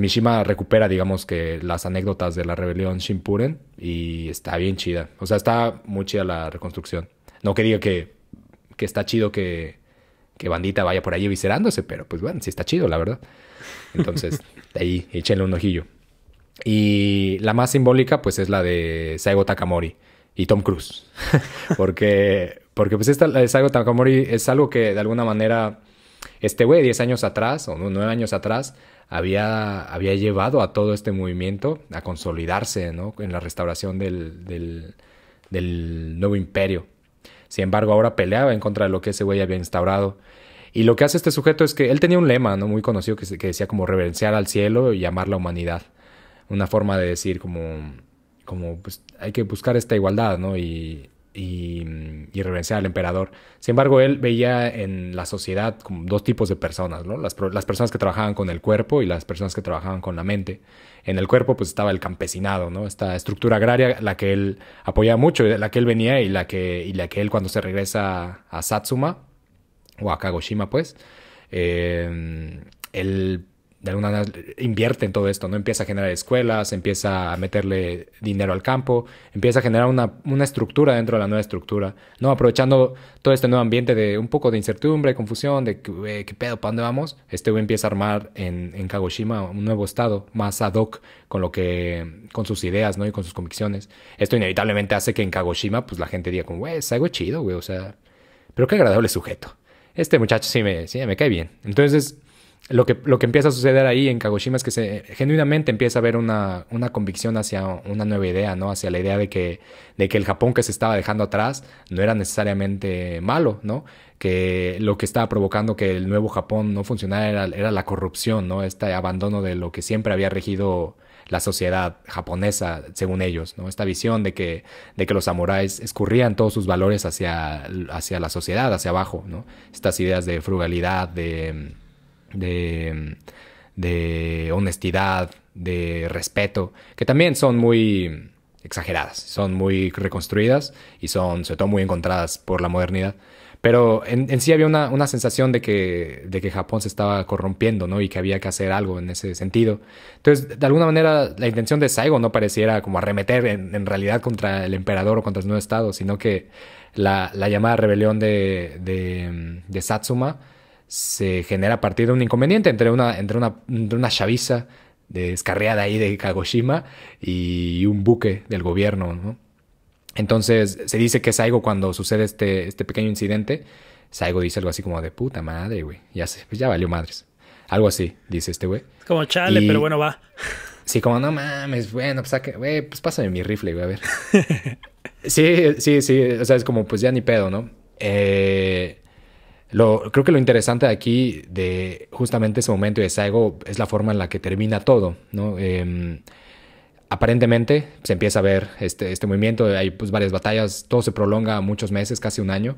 Speaker 1: Mishima recupera, digamos, que las anécdotas de la rebelión Shinpuren y está bien chida. O sea, está muy chida la reconstrucción. No que diga que está chido que bandita vaya por ahí viscerándose, pero pues bueno, sí está chido, la verdad. Entonces, ahí échenle un ojillo. Y la más simbólica, pues, es la de Saigo Takamori y Tom Cruise. porque pues la de Saigo Takamori es algo que de alguna manera güey 10 años atrás o 9 años atrás había llevado a todo este movimiento a consolidarse, ¿no? En la restauración del nuevo imperio. Sin embargo, ahora peleaba en contra de lo que ese güey había instaurado. Y lo que hace este sujeto es que él tenía un lema, ¿no? Muy conocido que decía como reverenciar al cielo y amar la humanidad. Una forma de decir como pues hay que buscar esta igualdad, ¿no? Y reverenciar al emperador. Sin embargo, él veía en la sociedad como dos tipos de personas, ¿no? Las personas que trabajaban con el cuerpo y las personas que trabajaban con la mente. En el cuerpo pues estaba el campesinado, ¿no? Esta estructura agraria, la que él apoyaba mucho, la que él venía y la que él cuando se regresa a Satsuma o a Kagoshima, pues, él de alguna manera invierte en todo esto, ¿no? Empieza a generar escuelas, empieza a meterle dinero al campo, empieza a generar una estructura dentro de la nueva estructura, ¿no? Aprovechando todo este nuevo ambiente de un poco de incertidumbre, confusión, de qué pedo, ¿para dónde vamos? Güey empieza a armar en Kagoshima un nuevo estado, más ad hoc con sus ideas, ¿no? Y con sus convicciones. Esto inevitablemente hace que en Kagoshima, pues la gente diga como, güey, es algo chido, güey, o sea, pero qué agradable sujeto. Este muchacho sí me cae bien. Entonces, lo que empieza a suceder ahí en Kagoshima es que genuinamente empieza a haber una convicción hacia una nueva idea, ¿no? Hacia la idea de que el Japón que se estaba dejando atrás no era necesariamente malo, ¿no? Que lo que estaba provocando que el nuevo Japón no funcionara era la corrupción, ¿no? Este abandono de lo que siempre había regido la sociedad japonesa, según ellos, ¿no? Esta visión de que los samuráis escurrían todos sus valores hacia la sociedad, hacia abajo, ¿no? Estas ideas de frugalidad, de honestidad, de respeto, que también son muy exageradas, son muy reconstruidas y son sobre todo muy encontradas por la modernidad. Pero en sí había una sensación de que Japón se estaba corrompiendo, ¿no? Y que había que hacer algo en ese sentido. Entonces, de alguna manera, la intención de Saigo no pareciera como arremeter en realidad contra el emperador o contra el nuevo estado, sino que la llamada rebelión de Satsuma se genera a partir de un inconveniente entre una chaviza descarriada ahí de Kagoshima y un buque del gobierno, ¿no? Entonces se dice que Saigo, cuando sucede este pequeño incidente, Saigo dice algo así como de puta madre, güey, pues ya valió madres. Algo así, dice este güey.
Speaker 3: Como chale, pero bueno, va.
Speaker 1: Sí, como, no mames, bueno, pues, güey, pues pásame mi rifle, güey, a ver. Sí, o sea, es como, pues ya ni pedo, ¿no? Creo que lo interesante de aquí, de justamente ese momento de Saigo, es la forma en la que termina todo, ¿no? Aparentemente se empieza a ver este movimiento, hay pues varias batallas, todo se prolonga muchos meses, casi un año,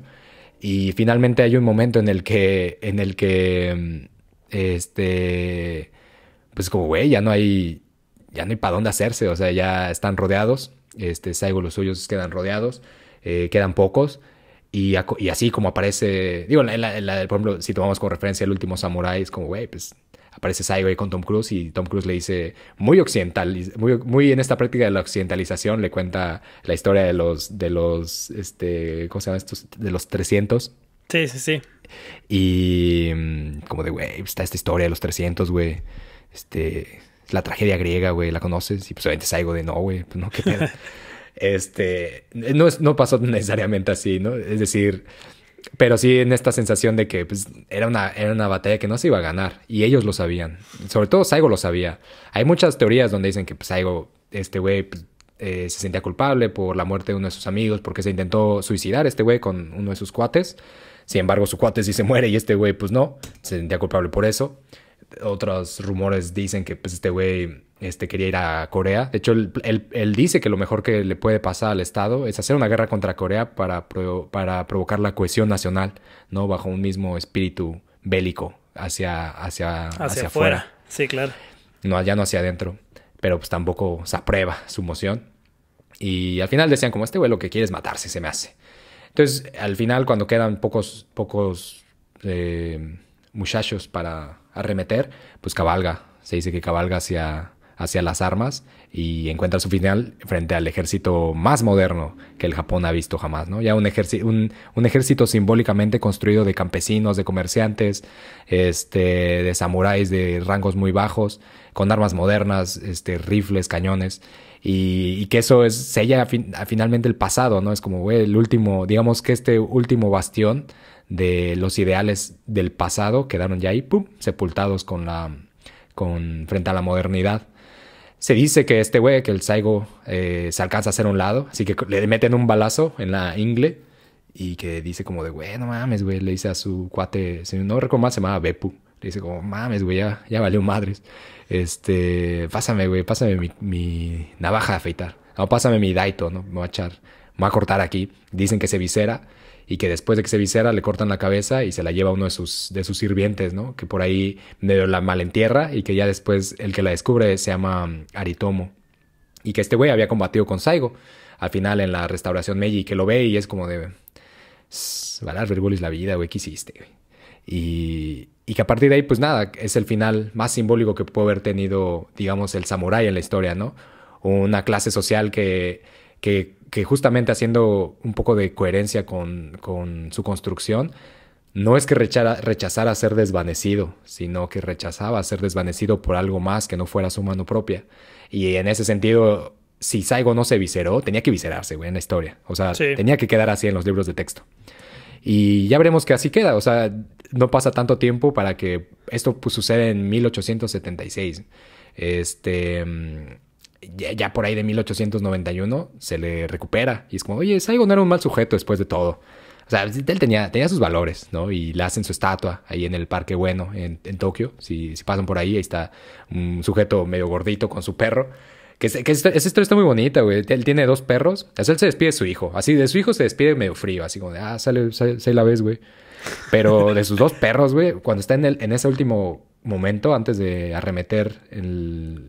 Speaker 1: y finalmente hay un momento en el que pues como, güey, ya no hay para dónde hacerse, o sea, ya están rodeados, Saigo, los suyos quedan rodeados, quedan pocos, y así como aparece, digo, por ejemplo, si tomamos como referencia El Último Samurái, es como, güey, pues aparece Saigo ahí con Tom Cruise y Tom Cruise le dice, muy occidental, muy en esta práctica de la occidentalización, le cuenta la historia de los ¿cómo se llama estos? De los 300.
Speaker 3: Sí.
Speaker 1: Y como de, güey, está esta historia de los 300, güey, la tragedia griega, güey, ¿la conoces? Y pues obviamente Saigo de, no, güey, pues no, qué pedo. No pasó necesariamente así, ¿no? Es decir, pero sí en esta sensación de que pues, era una batalla que no se iba a ganar. Y ellos lo sabían. Sobre todo Saigo lo sabía. Hay muchas teorías donde dicen que pues, Saigo, güey, pues, se sentía culpable por la muerte de uno de sus amigos, porque se intentó suicidar este güey con uno de sus cuates. Sin embargo, su cuate sí se muere y este güey, pues no, se sentía culpable por eso. Otros rumores dicen que pues, este güey quería ir a Corea. De hecho, él dice que lo mejor que le puede pasar al Estado es hacer una guerra contra Corea para provocar la cohesión nacional, ¿no? Bajo un mismo espíritu bélico hacia afuera.
Speaker 3: Sí, claro.
Speaker 1: No, ya no hacia adentro. Pero pues tampoco se aprueba su moción. Y al final decían como, este güey lo que quiere es matarse, se me hace. Entonces, al final, cuando quedan pocos muchachos para arremeter, pues cabalga. Se dice que cabalga hacia las armas y encuentra su final frente al ejército más moderno que el Japón ha visto jamás, ¿no? Ya un ejército simbólicamente construido de campesinos, de comerciantes, de samuráis de rangos muy bajos, con armas modernas, rifles, cañones. Y que eso sella finalmente el pasado, ¿no? Es como, güey, digamos que este último bastión de los ideales del pasado quedaron ya ahí, pum, sepultados frente a la modernidad. Se dice que que el Saigo, se alcanza a hacer un lado, así que le meten un balazo en la ingle y que dice como de, güey, no mames, güey, le dice a su cuate, no recuerdo más, se llamaba Beppu. Le dice como, mames, güey, ya valió madres. Pásame, güey, mi navaja de afeitar. No, pásame mi daito, ¿no? Me voy a cortar aquí. Dicen que se visera y que después de que se visera le cortan la cabeza y se la lleva uno de sus sirvientes, ¿no? Que por ahí medio la malentierra y que ya después el que la descubre se llama Aritomo. Y que este güey había combatido con Saigo al final en la restauración Meiji, que lo ve y es como de, valar vergulis la vida, güey, ¿qué hiciste, güey? Y que a partir de ahí, pues nada, es el final más simbólico que puede haber tenido, digamos, el samurái en la historia, ¿no? Una clase social que justamente haciendo un poco de coherencia con su construcción, no es que rechazara ser desvanecido, sino que rechazaba ser desvanecido por algo más que no fuera su mano propia. Y en ese sentido, si Saigo no se visceró, tenía que viscerarse, güey, en la historia. O sea, sí, tenía que quedar así en los libros de texto. Y ya veremos que así queda. O sea, no pasa tanto tiempo para que esto pues, sucede en 1876. Ya por ahí de 1891 se le recupera. Y es como, oye, Saigo no era un mal sujeto después de todo. O sea, él tenía sus valores, ¿no? Y le hacen su estatua ahí en el Parque Bueno, en Tokio. Si pasan por ahí está un sujeto medio gordito con su perro. Esa historia está muy bonita, güey. Él tiene 2 perros. O sea, él se despide de su hijo. Así, de su hijo se despide medio frío. Así como de, sale la vez, güey. Pero de sus 2 perros, güey, cuando está en ese último momento, antes de arremeter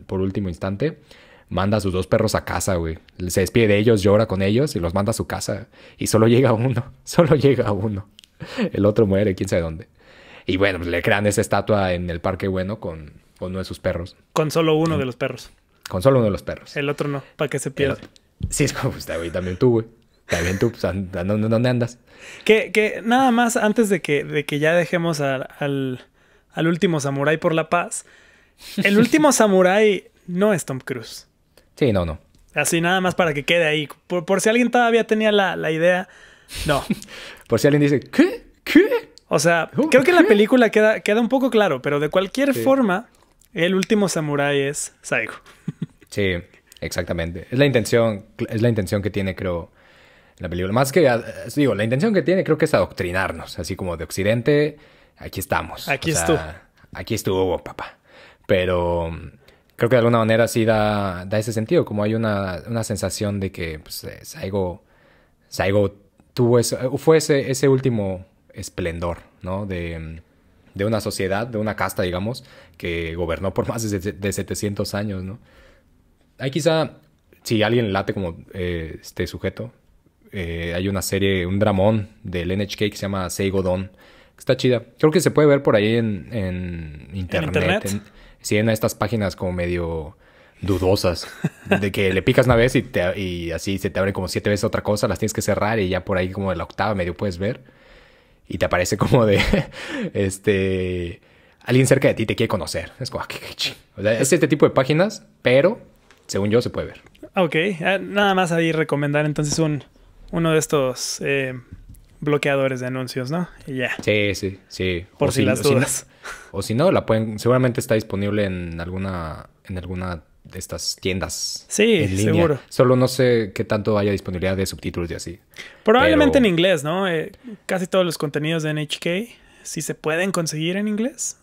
Speaker 1: por último instante, manda a sus 2 perros a casa, güey. Se despide de ellos, llora con ellos y los manda a su casa. Y solo llega uno. El otro muere, quién sabe dónde. Y bueno, pues le crean esa estatua en el Parque Bueno con uno de sus perros.
Speaker 3: Con solo uno de los perros.
Speaker 1: Con solo uno de los perros.
Speaker 3: El otro no, para que se pierda.
Speaker 1: Sí, es como, pues, güey, también tú, güey. También tú, pues, ¿dónde andas?
Speaker 3: Que nada más, antes de que ya dejemos al último samurái por la paz. El último samurái no es Tom Cruise.
Speaker 1: Sí, no.
Speaker 3: Así nada más para que quede ahí. Por si alguien todavía tenía la idea. No.
Speaker 1: Por si alguien dice, ¿qué?
Speaker 3: O sea, creo que en la película queda un poco claro, pero de cualquier forma, el último samurái es Saigo.
Speaker 1: Sí, exactamente. Es la intención que tiene, creo, la película. Más que, digo, la intención que tiene creo que es adoctrinarnos, así como de Occidente, aquí estamos.
Speaker 3: Aquí estuvo.
Speaker 1: Aquí estuvo, papá. Pero creo que de alguna manera sí da ese sentido, como hay una sensación de que pues, Saigo tuvo fue ese último esplendor, ¿no? De una sociedad, de una casta, digamos, que gobernó por más de 700 años, ¿no? Hay quizá, si alguien late como este sujeto, hay una serie, un dramón del NHK que se llama Seigo Don. Está chida. Creo que se puede ver por ahí en internet. Sí, en estas páginas como medio dudosas. De que le picas una vez y así se te abre como 7 veces otra cosa. Las tienes que cerrar y ya por ahí como de la octava medio puedes ver. Y te aparece como de... alguien cerca de ti te quiere conocer. Es como... O sea, es este tipo de páginas, pero según yo se puede ver.
Speaker 3: Ok. Nada más ahí recomendar entonces uno de estos... bloqueadores de anuncios, ¿no? Y ya.
Speaker 1: Sí.
Speaker 3: Por si las dudas.
Speaker 1: O si no, la pueden... Seguramente está disponible en alguna de estas tiendas en línea.
Speaker 3: Seguro.
Speaker 1: Solo no sé qué tanto haya disponibilidad de subtítulos y así.
Speaker 3: Probablemente en inglés, ¿no? Casi todos los contenidos de NHK sí se pueden conseguir en inglés.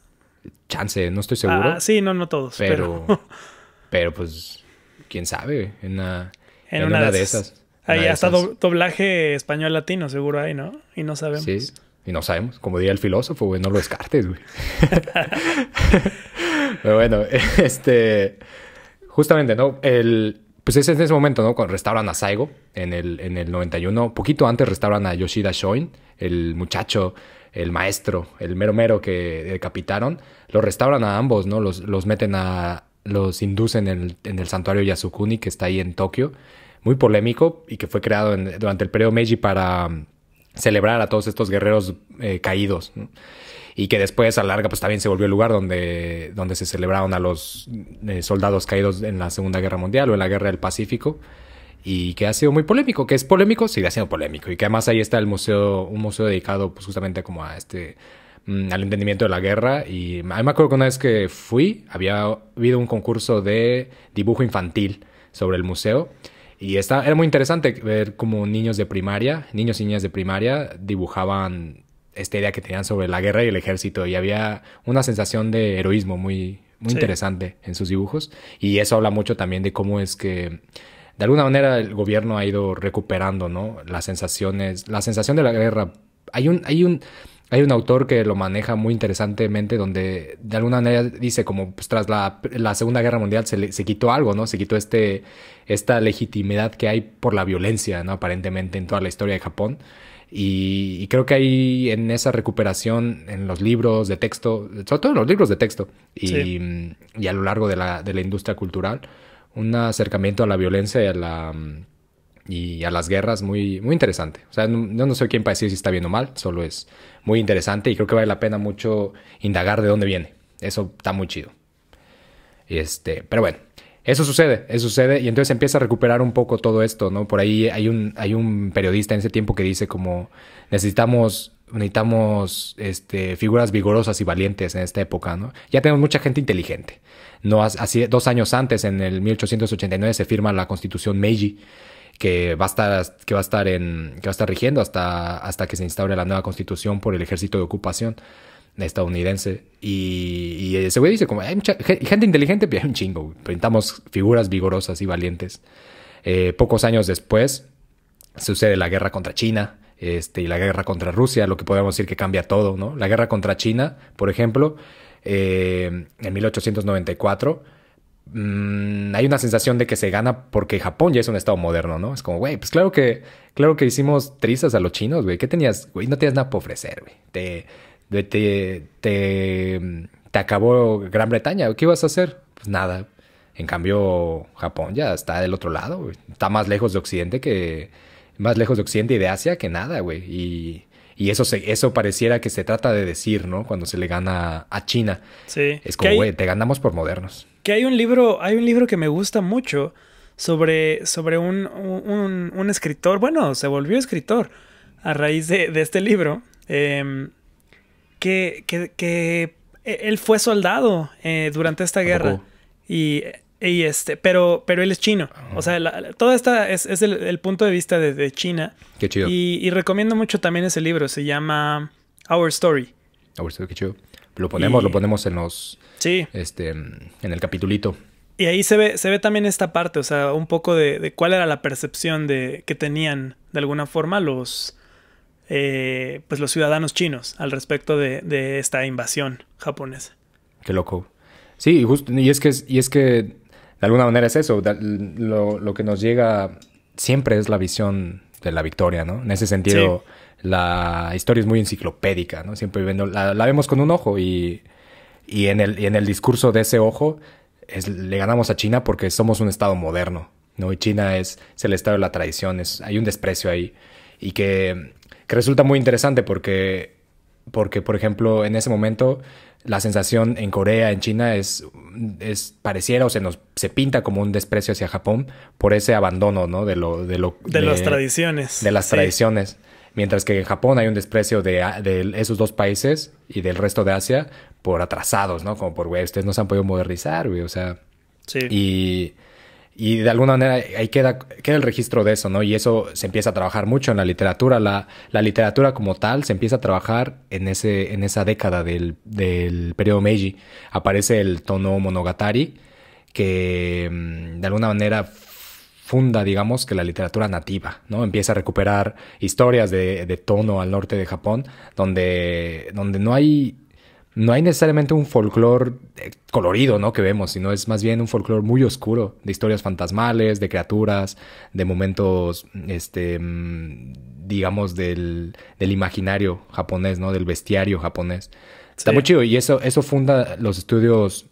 Speaker 1: Chance, no estoy seguro.
Speaker 3: Sí, no todos.
Speaker 1: Pero pues, quién sabe, en
Speaker 3: una
Speaker 1: de esas.
Speaker 3: Ahí hasta doblaje español latino seguro hay, ¿no? Y no sabemos.
Speaker 1: Sí, y no sabemos. Como diría el filósofo, güey, no lo descartes, güey. Pero bueno, justamente, ¿no? Pues es en ese momento, ¿no? Cuando restauran a Saigo en el 91. Poquito antes restauran a Yoshida Shoin, el muchacho, el maestro, el mero que decapitaron. Los restauran a ambos, ¿no? Los meten los inducen en el santuario Yasukuni, que está ahí en Tokio. Muy polémico y que fue creado durante el periodo Meiji para celebrar a todos estos guerreros caídos, ¿no? Y que después a la larga pues también se volvió el lugar donde se celebraron a los soldados caídos en la Segunda Guerra Mundial o en la Guerra del Pacífico, y que ha sido muy polémico. Que es polémico, sigue siendo polémico, y que además ahí está un museo dedicado pues justamente como a al entendimiento de la guerra. Y a mí me acuerdo que una vez que fui había habido un concurso de dibujo infantil sobre el museo. Y era muy interesante ver cómo niños y niñas de primaria dibujaban esta idea que tenían sobre la guerra y el ejército. Y había una sensación de heroísmo muy interesante en sus dibujos. Y eso habla mucho también de cómo es que, de alguna manera, el gobierno ha ido recuperando, ¿no? La sensación de la guerra. Hay un autor que lo maneja muy interesantemente, donde de alguna manera dice como pues, tras la Segunda Guerra Mundial se quitó algo, ¿no? Se quitó esta legitimidad que hay por la violencia, ¿no? Aparentemente en toda la historia de Japón. Y creo que hay en esa recuperación en los libros de texto, sobre todo en los libros de texto, y a lo largo de la industria cultural, un acercamiento a la violencia y a las guerras muy, muy interesante. O sea, no soy quien para decir si está bien o mal, solo es muy interesante y creo que vale la pena mucho indagar de dónde viene. Eso está muy chido. Pero bueno, eso sucede y entonces empieza a recuperar un poco todo esto, ¿no? Por ahí hay un periodista en ese tiempo que dice como necesitamos figuras vigorosas y valientes en esta época, ¿no? Ya tenemos mucha gente inteligente. No, así 2 años antes, en el 1889, se firma la Constitución Meiji, que va a estar rigiendo hasta que se instaure la nueva constitución por el ejército de ocupación estadounidense. Y ese güey dice como hay mucha gente inteligente, pero hay un chingo. Necesitamos figuras vigorosas y valientes. Pocos años después sucede la guerra contra China y la guerra contra Rusia, lo que podemos decir que cambia todo, ¿no? La guerra contra China, por ejemplo, en 1894. Hay una sensación de que se gana porque Japón ya es un estado moderno, ¿no? Es como, güey, pues claro que hicimos trizas a los chinos, güey. ¿Qué tenías? Güey, no tenías nada por ofrecer, güey. Te acabó Gran Bretaña. ¿Qué ibas a hacer? Pues nada. En cambio, Japón ya está del otro lado, güey. Está más lejos de Occidente y de Asia que nada, güey. Y eso pareciera que se trata de decir, ¿no? Cuando se le gana a China.
Speaker 3: Sí.
Speaker 1: Es como, güey, te ganamos por modernos.
Speaker 3: Que hay un libro que me gusta mucho sobre un escritor. Bueno, se volvió escritor a raíz de este libro. que él fue soldado durante esta guerra. Pero él es chino. O sea, toda esta es el punto de vista de China.
Speaker 1: Qué chido.
Speaker 3: Y recomiendo mucho también ese libro. Se llama Our Story.
Speaker 1: Our Story, qué chido. Lo ponemos en los...
Speaker 3: Sí.
Speaker 1: En el capitulito.
Speaker 3: Y ahí se ve también esta parte. O sea, un poco de cuál era la percepción que tenían de alguna forma los ciudadanos chinos al respecto de esta invasión japonesa.
Speaker 1: Qué loco. Sí, y es que de alguna manera es eso. Lo que nos llega siempre es la visión de la victoria, ¿no? En ese sentido, sí. La historia es muy enciclopédica, ¿no? Siempre la vemos con un ojo y en el discurso de ese ojo le ganamos a China porque somos un estado moderno, ¿no? Y China es el estado de la tradición. Hay un desprecio ahí y que resulta muy interesante porque, por ejemplo, en ese momento la sensación en Corea, en China, pareciera o se pinta como un desprecio hacia Japón por ese abandono, ¿no? De las tradiciones. De las tradiciones. Mientras que en Japón hay un desprecio de esos dos países y del resto de Asia por atrasados, ¿no? Como por, güey, ustedes no se han podido modernizar, güey, o sea. Sí. Y de alguna manera ahí queda el registro de eso, ¿no? Y eso se empieza a trabajar mucho en la literatura. La literatura como tal se empieza a trabajar en esa década del periodo Meiji. Aparece el Tono Monogatari, que de alguna manera funda, digamos, que la literatura nativa, ¿no? Empieza a recuperar historias de Tono al norte de Japón, donde no hay necesariamente un folclore colorido, ¿no? Que vemos, sino es más bien un folclore muy oscuro, de historias fantasmales, de criaturas, de momentos, digamos, del imaginario japonés, ¿no? Del bestiario japonés. Sí. Está muy chido y eso funda los estudios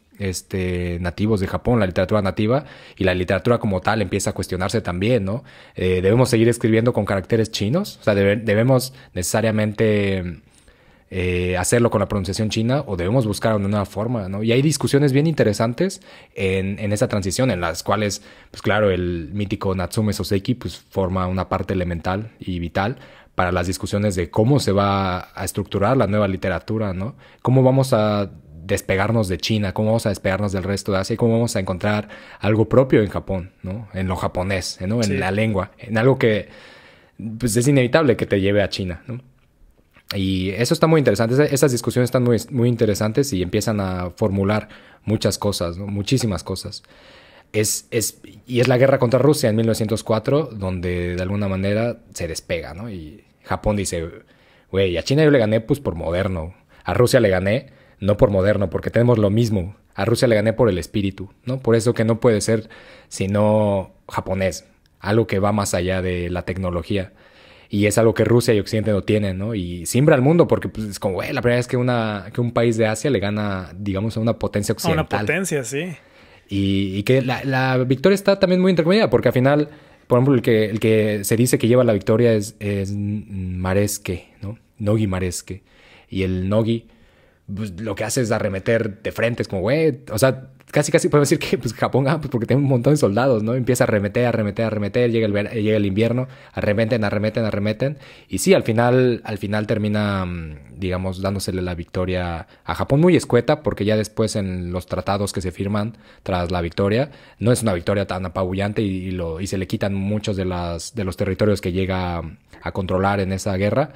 Speaker 1: nativos de Japón, la literatura nativa, y la literatura como tal empieza a cuestionarse también, ¿no? ¿Debemos seguir escribiendo con caracteres chinos? O sea, ¿debemos necesariamente hacerlo con la pronunciación china o debemos buscar una nueva forma, ¿no? Y hay discusiones bien interesantes en esa transición, en las cuales, pues claro, el mítico Natsume Soseki pues forma una parte elemental y vital para las discusiones de cómo se va a estructurar la nueva literatura, ¿no? Cómo vamos a despegarnos de China, cómo vamos a despegarnos del resto de Asia y cómo vamos a encontrar algo propio en Japón, ¿no? En lo japonés, ¿no? En la lengua, en algo que pues es inevitable que te lleve a China, ¿no? Y eso está muy interesante. Esas discusiones están muy, muy interesantes y empiezan a formular muchas cosas, ¿no? Muchísimas cosas. Y es la guerra contra Rusia en 1904 donde de alguna manera se despega, ¿no? Y Japón dice, güey, a China yo le gané pues por moderno. A Rusia le gané no por moderno, porque tenemos lo mismo. A Rusia le gané por el espíritu, ¿no? Por eso que no puede ser sino japonés. Algo que va más allá de la tecnología. Y es algo que Rusia y Occidente no tienen, ¿no? Y siembra al mundo porque pues, es como, güey, la primera vez que un país de Asia le gana, digamos, a una potencia occidental.
Speaker 3: A una potencia, sí.
Speaker 1: Y que la victoria está también muy intercambiada porque al final, por ejemplo, el que se dice que lleva la victoria es Mareske, ¿no? Nogi Mareske. Y el Nogi, pues, lo que hace es arremeter de frente. Es como, güey, o sea, casi podemos decir que pues, Japón gana pues, porque tiene un montón de soldados, ¿no? Empieza a arremeter, llega el invierno, arremeten. Y sí, al final termina, digamos, dándosele la victoria a Japón muy escueta, porque ya después en los tratados que se firman tras la victoria, no es una victoria tan apabullante y se le quitan muchos de los territorios que llega a controlar en esa guerra.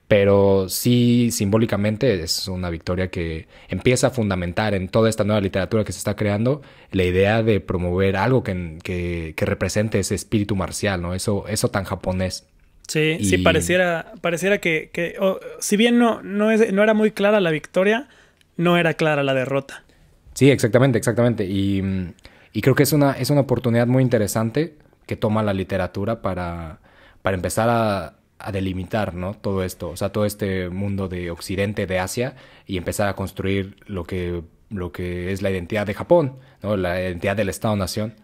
Speaker 1: Pero sí, simbólicamente es una victoria que empieza a fundamentar en toda esta nueva literatura que se está creando la idea de promover algo que represente ese espíritu marcial, ¿no? Eso tan japonés.
Speaker 3: Sí, sí, pareciera que si bien no era muy clara la victoria, no era clara la derrota.
Speaker 1: Sí, exactamente. Y creo que es una oportunidad muy interesante que toma la literatura para empezar a delimitar, ¿no? Todo esto, o sea, todo este mundo de Occidente, de Asia, y empezar a construir lo que es la identidad de Japón, ¿no? La identidad del Estado-Nación.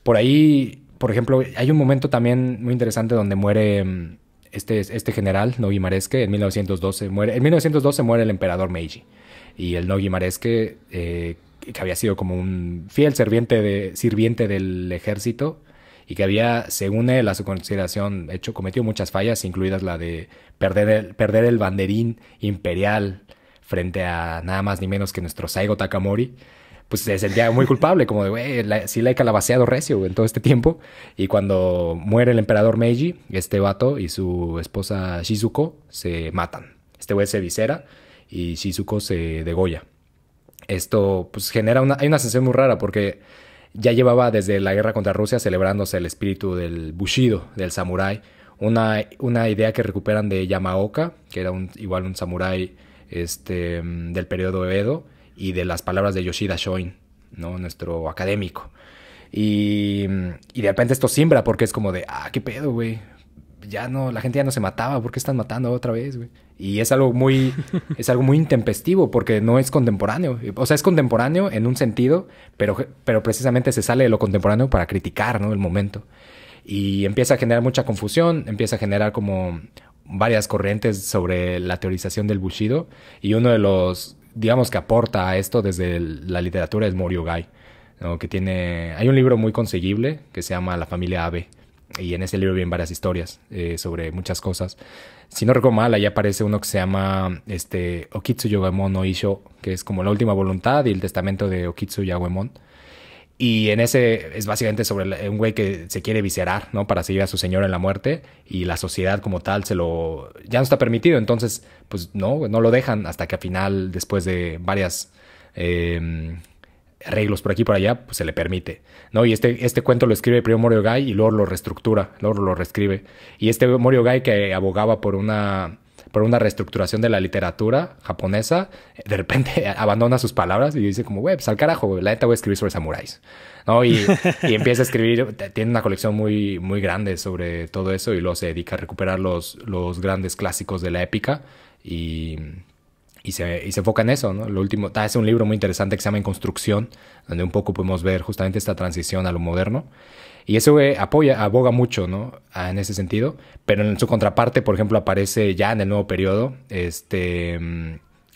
Speaker 1: Por ahí, por ejemplo, hay un momento también muy interesante donde muere este general, Nogi Mareske, en 1912. En 1912 muere el emperador Meiji. Y el Nogi Mareske, que había sido como un fiel sirviente del ejército, y que había, según él, a su consideración, cometido muchas fallas, incluidas la de perder el banderín imperial frente a nada más ni menos que nuestro Saigo Takamori. Pues se sentía muy culpable, como de, güey, sí la he calabaceado recio en todo este tiempo. Y cuando muere el emperador Meiji, este vato y su esposa Shizuko se matan. Este güey se viscera y Shizuko se degolla. Esto pues genera hay una sensación muy rara porque ya llevaba desde la guerra contra Rusia celebrándose el espíritu del Bushido, del samurái. Una idea que recuperan de Yamaoka, que era igual un samurái del periodo Edo, y de las palabras de Yoshida Shoin, ¿no? Nuestro académico. Y de repente esto simbra porque es como de, qué pedo, güey. Ya no, la gente ya no se mataba, ¿por qué están matando otra vez, güey? Y es algo muy intempestivo porque no es contemporáneo. O sea, es contemporáneo en un sentido, pero precisamente se sale de lo contemporáneo para criticar, ¿no? El momento. Y empieza a generar mucha confusión, empieza a generar como varias corrientes sobre la teorización del Bushido. Y uno de los, digamos, que aporta a esto desde la literatura es Moriogai, ¿no? Hay un libro muy conseguible que se llama La familia Abe. Y en ese libro vienen varias historias sobre muchas cosas. Si no recuerdo mal, ahí aparece uno que se llama Okitsu Yogamon no Isho, que es como la última voluntad y el testamento de Okitsu Yaguemon. Y en ese es básicamente sobre un güey que se quiere viscerar, ¿no? Para seguir a su señor en la muerte. Y la sociedad como tal ya no está permitido. Entonces, pues no lo dejan hasta que al final, después de varias arreglos por aquí y por allá, pues se le permite, ¿no? Y este cuento lo escribe primero Moriogai y luego lo reestructura, luego lo reescribe. Y este Moriogai, que abogaba por una reestructuración de la literatura japonesa, de repente abandona sus palabras y dice como, güey, pues al carajo, güey, la neta voy a escribir sobre samuráis, ¿no? Y empieza a escribir, tiene una colección muy, muy grande sobre todo eso y luego se dedica a recuperar los grandes clásicos de la épica y se enfoca en eso, ¿no? Lo último, es un libro muy interesante que se llama En Construcción, donde un poco podemos ver justamente esta transición a lo moderno. Y eso aboga mucho, ¿no? En ese sentido. Pero en su contraparte, por ejemplo, aparece ya en el nuevo periodo,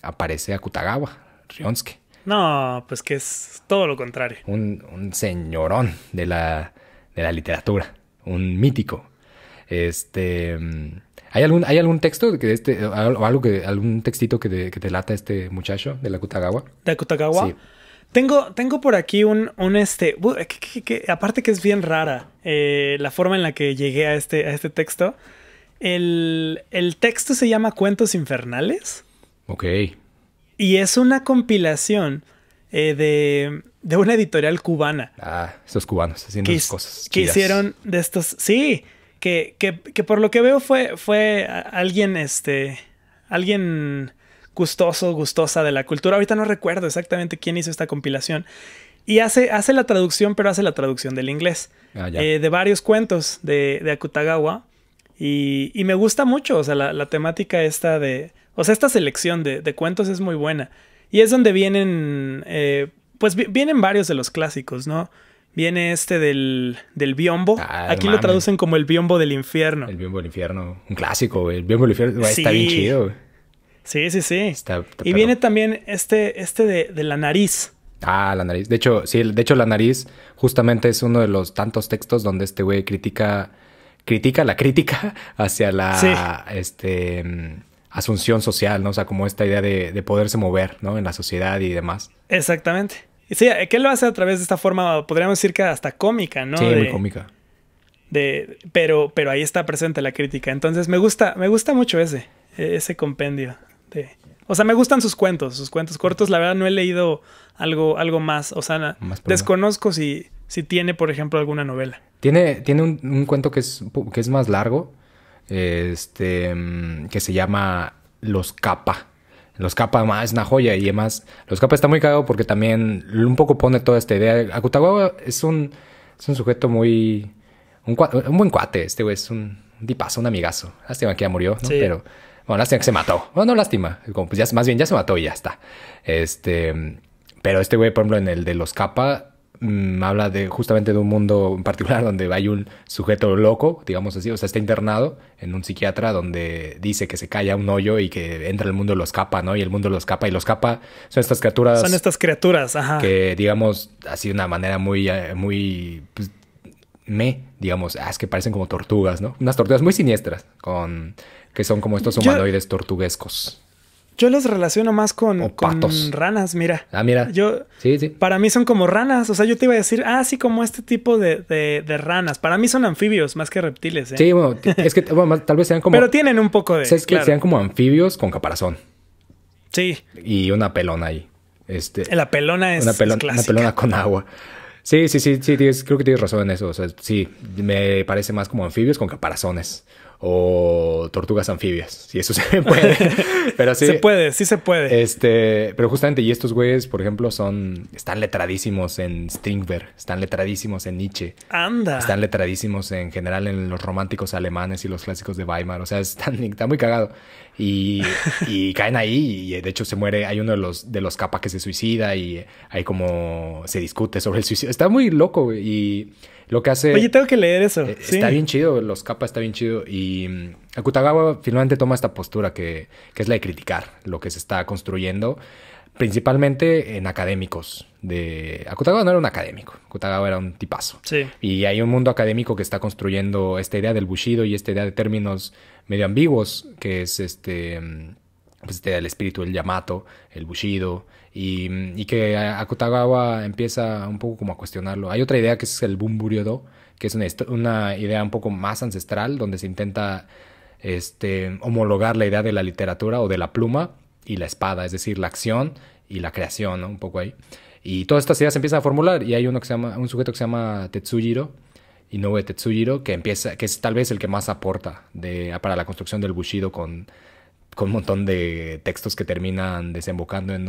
Speaker 1: aparece Akutagawa, Ryosuke.
Speaker 3: No, pues que es todo lo contrario.
Speaker 1: Un señorón de la literatura, un mítico. ¿Hay algún texto o algún textito que te lata este muchacho de la Akutagawa?
Speaker 3: ¿De Akutagawa?
Speaker 1: Sí.
Speaker 3: Tengo por aquí aparte que es bien rara la forma en la que llegué a este texto. El texto se llama Cuentos Infernales.
Speaker 1: Ok.
Speaker 3: Y es una compilación de una editorial cubana.
Speaker 1: Esos cubanos haciendo esas cosas
Speaker 3: que
Speaker 1: chidas.
Speaker 3: hicieron de estos... Sí, que por lo que veo fue alguien gustosa de la cultura. Ahorita no recuerdo exactamente quién hizo esta compilación. Y hace la traducción, pero hace la traducción del inglés. De varios cuentos de Akutagawa. Y me gusta mucho, o sea, la temática esta o sea, esta selección de cuentos es muy buena. Y es donde vienen, vienen varios de los clásicos, ¿no? Viene del biombo. Aquí lo traducen como el biombo del infierno.
Speaker 1: El biombo del infierno. Un clásico, güey. El biombo del infierno está bien chido, güey.
Speaker 3: Sí. Y viene también de la nariz.
Speaker 1: La nariz. De hecho, la nariz justamente es uno de los tantos textos donde este güey critica la crítica hacia la asunción social, ¿no? O sea, como esta idea de poderse mover, ¿no? En la sociedad y demás.
Speaker 3: Exactamente. Y sí, que lo hace a través de esta forma, podríamos decir que hasta cómica, ¿no?
Speaker 1: Sí, muy cómica.
Speaker 3: Pero ahí está presente la crítica. Entonces me gusta mucho ese compendio. O sea, me gustan sus cuentos cortos. La verdad no he leído algo más. O sea, desconozco si tiene, por ejemplo, alguna novela.
Speaker 1: Tiene un cuento que es más largo, que se llama Los Kappa. Los Kappa es una joya y además Los Kappa está muy cagado porque también un poco pone toda esta idea. Akutagawa es un sujeto un buen cuate. Este güey es un tipazo, un amigazo. Lástima que ya murió, ¿no?
Speaker 3: Sí.
Speaker 1: Pero bueno, lástima que se mató. Bueno, no lástima. Como, pues más bien ya se mató y ya está. Pero este güey, por ejemplo, en el de Los Kappa, habla justamente de un mundo en particular donde hay un sujeto loco, digamos así, o sea, está internado en un psiquiatra donde dice que se cae a un hoyo y que entra el mundo de los Kappa, ¿no? Y el mundo de los Kappa, y los Kappa son estas criaturas.
Speaker 3: Ajá.
Speaker 1: Que, digamos, así de una manera muy, muy digamos, es que parecen como tortugas, ¿no? Unas tortugas muy siniestras, que son como estos humanoides tortuguescos.
Speaker 3: Yo los relaciono más
Speaker 1: O patos.
Speaker 3: con ranas, mira.
Speaker 1: Ah, mira. Sí.
Speaker 3: Para mí son como ranas. O sea, yo te iba a decir, sí, como este tipo de ranas. Para mí son anfibios más que reptiles, ¿eh?
Speaker 1: Sí, bueno, es que bueno, tal vez sean como...
Speaker 3: Pero tienen un poco de...
Speaker 1: Es que sean como anfibios con caparazón.
Speaker 3: Sí.
Speaker 1: Y una pelona ahí.
Speaker 3: La pelona es clásica.
Speaker 1: Una pelona con agua. Sí, creo que tienes razón en eso. O sea, sí, me parece más como anfibios con caparazones. O tortugas anfibias, si eso se puede. Pero sí.
Speaker 3: Sí se puede.
Speaker 1: Pero justamente, y estos güeyes, por ejemplo, están letradísimos en Strindberg, están letradísimos en Nietzsche.
Speaker 3: Anda.
Speaker 1: Están letradísimos en general en los románticos alemanes y los clásicos de Weimar. O sea, está muy cagado. Y caen ahí y de hecho se muere. Hay uno de los Kappa que se suicida y hay como se discute sobre el suicidio. Está muy loco, güey. Y lo que hace...
Speaker 3: Oye, tengo que leer eso.
Speaker 1: Está bien chido, los Kappa está bien chido. Y Akutagawa finalmente toma esta postura que es la de criticar lo que se está construyendo, principalmente en académicos. Akutagawa no era un académico, Akutagawa era un tipazo.
Speaker 3: Sí.
Speaker 1: Y hay un mundo académico que está construyendo esta idea del Bushido y esta idea de términos medio ambiguos, que es el espíritu del Yamato, el Bushido, y que Akutagawa empieza un poco como a cuestionarlo. Hay otra idea que es el Bunburyo-do, que es una idea un poco más ancestral, donde se intenta homologar la idea de la literatura o de la pluma y la espada, es decir, la acción y la creación, ¿no? Un poco ahí. Y todas estas ideas se empiezan a formular, y hay un sujeto que se llama Tetsujiro, Inoue Tetsujiro, que es tal vez el que más aporta para la construcción del Bushido con un montón de textos que terminan desembocando en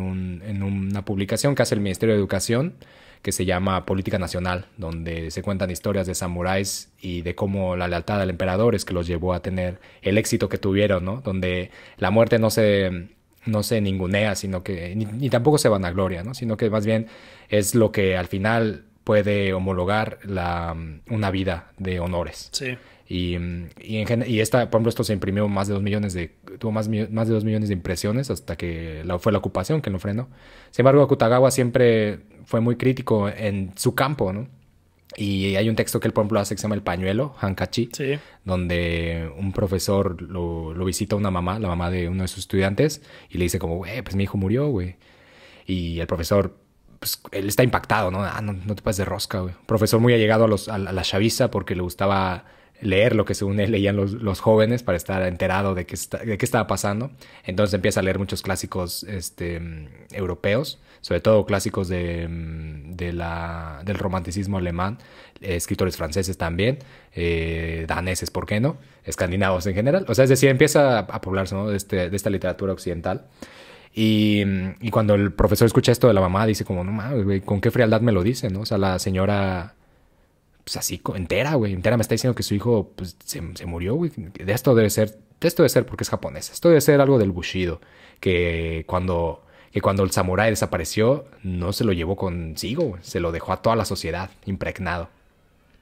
Speaker 1: una publicación que hace el Ministerio de Educación, que se llama Política Nacional, donde se cuentan historias de samuráis y de cómo la lealtad al emperador es que los llevó a tener el éxito que tuvieron, ¿no? Donde la muerte no se ningunea, sino que ni tampoco se vanagloria, ¿no? Sino que más bien es lo que al final puede homologar una vida de honores.
Speaker 3: Sí.
Speaker 1: Y por ejemplo, esto se imprimió tuvo más de 2 millones de impresiones hasta que fue la ocupación que lo frenó. Sin embargo, Akutagawa siempre fue muy crítico en su campo, ¿no? Y hay un texto que él, por ejemplo, hace que se llama El Pañuelo, Hankachi,
Speaker 3: sí,
Speaker 1: donde un profesor lo visita una mamá, la mamá de uno de sus estudiantes, y le dice como, güey, pues mi hijo murió, güey. Y el profesor, pues él está impactado, ¿no? No te pases de rosca, güey. Profesor muy allegado a la chaviza porque le gustaba leer lo que según él leían los jóvenes para estar enterado de qué estaba pasando. Entonces empieza a leer muchos clásicos europeos, sobre todo clásicos del romanticismo alemán, escritores franceses también, daneses, ¿por qué no? Escandinavos en general. O sea, es decir, empieza a poblarse, ¿no? de esta literatura occidental. Y cuando el profesor escucha esto de la mamá, dice como, no mames, güey, ¿con qué frialdad me lo dice, no? O sea, la señora... pues así, entera me está diciendo que su hijo pues, se murió, güey. Esto debe ser porque es japonés. Esto debe ser algo del Bushido. Que cuando el samurái desapareció, no se lo llevó consigo, güey. Se lo dejó a toda la sociedad, impregnado.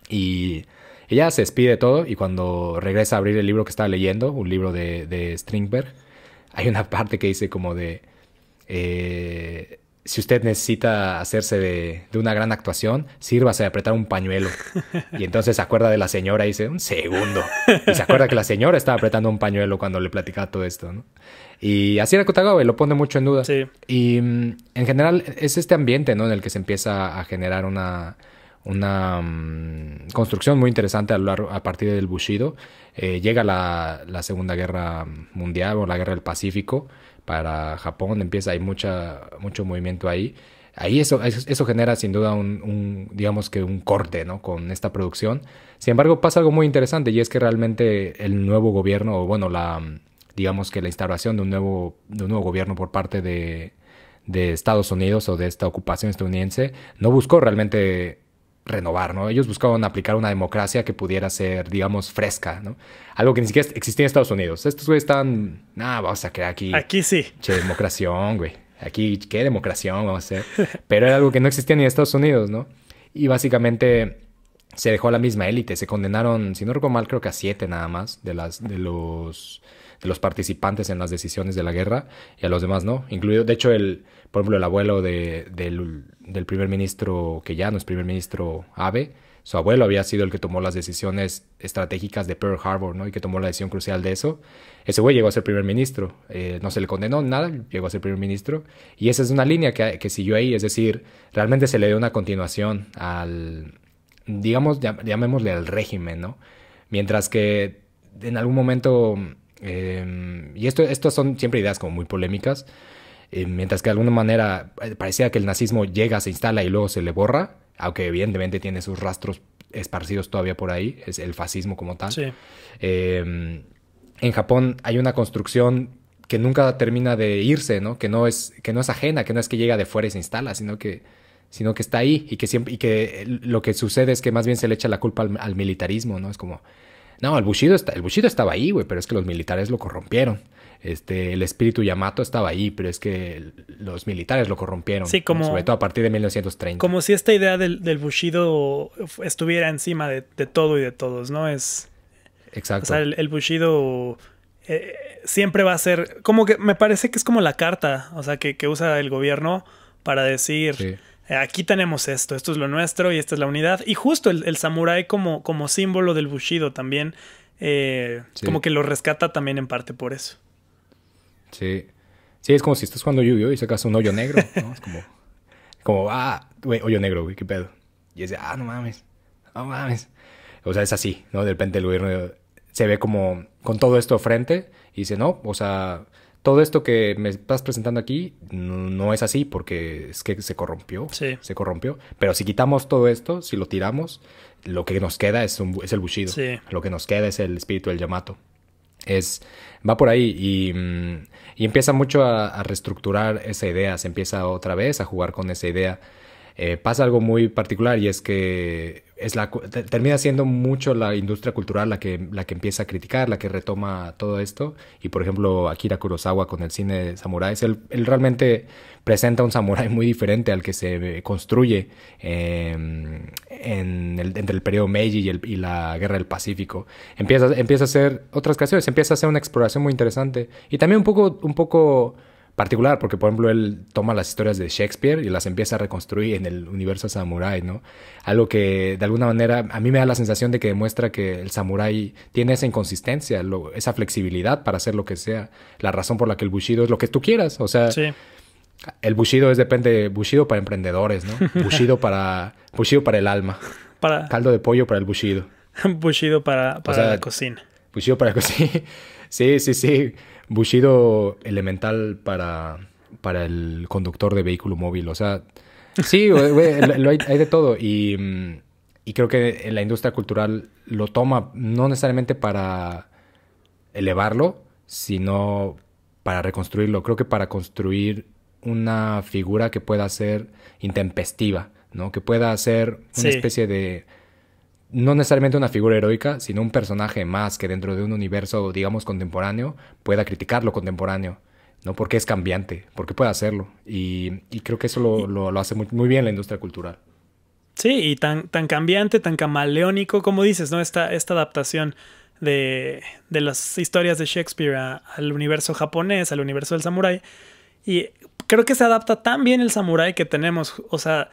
Speaker 1: Y ella se despide de todo, y cuando regresa a abrir el libro que estaba leyendo, un libro de Strindberg, hay una parte que dice como de... si usted necesita hacerse de una gran actuación, sírvase de apretar un pañuelo. Y entonces se acuerda de la señora y dice, un segundo. Y se acuerda que la señora estaba apretando un pañuelo cuando le platicaba todo esto, ¿no? Y así era Akutagawa, lo pone mucho en duda.
Speaker 3: Sí.
Speaker 1: Y en general es este ambiente, ¿no? En el que se empieza a generar una construcción muy interesante a partir del Bushido. Llega la Segunda Guerra Mundial o la Guerra del Pacífico. Para Japón hay mucho movimiento ahí. Ahí eso genera sin duda digamos que un corte, ¿no? Con esta producción. Sin embargo, pasa algo muy interesante, y es que realmente el nuevo gobierno, o bueno, digamos que la instauración de un nuevo gobierno por parte de Estados Unidos, o de esta ocupación estadounidense, no buscó realmente renovar, ¿no? Ellos buscaban aplicar una democracia que pudiera ser, digamos, fresca, ¿no? Algo que ni siquiera existía en Estados Unidos. Estos güeyes estaban, vamos a crear aquí...
Speaker 3: Aquí sí.
Speaker 1: Che, democración, güey. Aquí, ¿qué democración vamos a hacer? Pero era algo que no existía ni en Estados Unidos, ¿no? Y básicamente se dejó a la misma élite. Se condenaron, si no recuerdo mal, creo que a 7 nada más de los participantes en las decisiones de la guerra, y a los demás no. Incluido, de hecho, por ejemplo, el abuelo del primer ministro, que ya no es primer ministro, Abe, su abuelo había sido el que tomó las decisiones estratégicas de Pearl Harbor, ¿no? Y que tomó la decisión crucial de eso. Ese güey llegó a ser primer ministro. No se le condenó nada, llegó a ser primer ministro. Y esa es una línea que siguió ahí. Es decir, realmente se le dio una continuación al, digamos, llamémosle al régimen, ¿no? Mientras que en algún momento, y esto son siempre ideas como muy polémicas, mientras que de alguna manera parecía que el nazismo llega, se instala y luego se le borra, aunque evidentemente tiene sus rastros esparcidos todavía por ahí, es el fascismo como tal.
Speaker 3: Sí.
Speaker 1: En Japón hay una construcción que nunca termina de irse, ¿no? Que no es ajena, que no es que llega de fuera y se instala, sino que está ahí y que siempre, y que lo que sucede es que más bien se le echa la culpa al militarismo, ¿no? Es como, no, el Bushido estaba ahí, güey, pero es que los militares lo corrompieron. El espíritu Yamato estaba ahí, pero es que los militares lo corrompieron. Sí, como, sobre todo a partir de 1930.
Speaker 3: Como si esta idea del Bushido estuviera encima de todo y de todos, ¿no? Exacto. O sea, el Bushido siempre va a ser, como que me parece que es como la carta, o sea, que usa el gobierno para decir, sí, aquí tenemos esto es lo nuestro y esta es la unidad. Y justo el samurái como símbolo del Bushido también, sí, como que lo rescata también en parte por eso.
Speaker 1: Sí. Sí, es como si estás jugando Yu-Gi-Oh! Y sacas un hoyo negro, ¿no? Es como güey, hoyo negro, güey, qué pedo. Y es de, no mames. O sea, es así, ¿no? De repente el gobierno se ve como con todo esto frente y dice, no, o sea, todo esto que me estás presentando aquí no es así porque es que se corrompió. Sí. Se corrompió. Pero si quitamos todo esto, si lo tiramos, lo que nos queda es el Bushido. Sí. Lo que nos queda es el espíritu del Yamato. Va por ahí y empieza mucho a reestructurar esa idea. Se empieza otra vez a jugar con esa idea. Pasa algo muy particular y es que termina siendo mucho la industria cultural la que empieza a criticar, la que retoma todo esto. Y por ejemplo, Akira Kurosawa con el cine de samuráis, él realmente presenta un samurái muy diferente al que se construye entre el periodo Meiji y la Guerra del Pacífico. Empieza a hacer otras canciones, empieza a hacer una exploración muy interesante. Y también un poco particular, porque por ejemplo él toma las historias de Shakespeare y las empieza a reconstruir en el universo samurái, ¿no? Algo que de alguna manera a mí me da la sensación de que demuestra que el samurái tiene esa inconsistencia, esa flexibilidad para hacer lo que sea. La razón por la que el Bushido es lo que tú quieras, o sea, sí, el Bushido Bushido para emprendedores, ¿no? Bushido para el alma. Caldo de pollo para el Bushido.
Speaker 3: Bushido para la cocina.
Speaker 1: Bushido para la cocina. Sí. Bushido elemental para el conductor de vehículo móvil. O sea, sí, güey, hay de todo. Y creo que en la industria cultural lo toma no necesariamente para elevarlo, sino para reconstruirlo. Creo que para construir una figura que pueda ser intempestiva, ¿no? Que pueda ser una especie de... No necesariamente una figura heroica, sino un personaje más que dentro de un universo, digamos, contemporáneo, pueda criticar lo contemporáneo, ¿no? Porque es cambiante, porque puede hacerlo. Y creo que eso lo hace muy, muy bien la industria cultural.
Speaker 3: Sí, y tan cambiante, tan camaleónico, como dices, ¿no? Esta adaptación de las historias de Shakespeare al universo japonés, al universo del samurái. Y creo que se adapta tan bien el samurái que tenemos, o sea...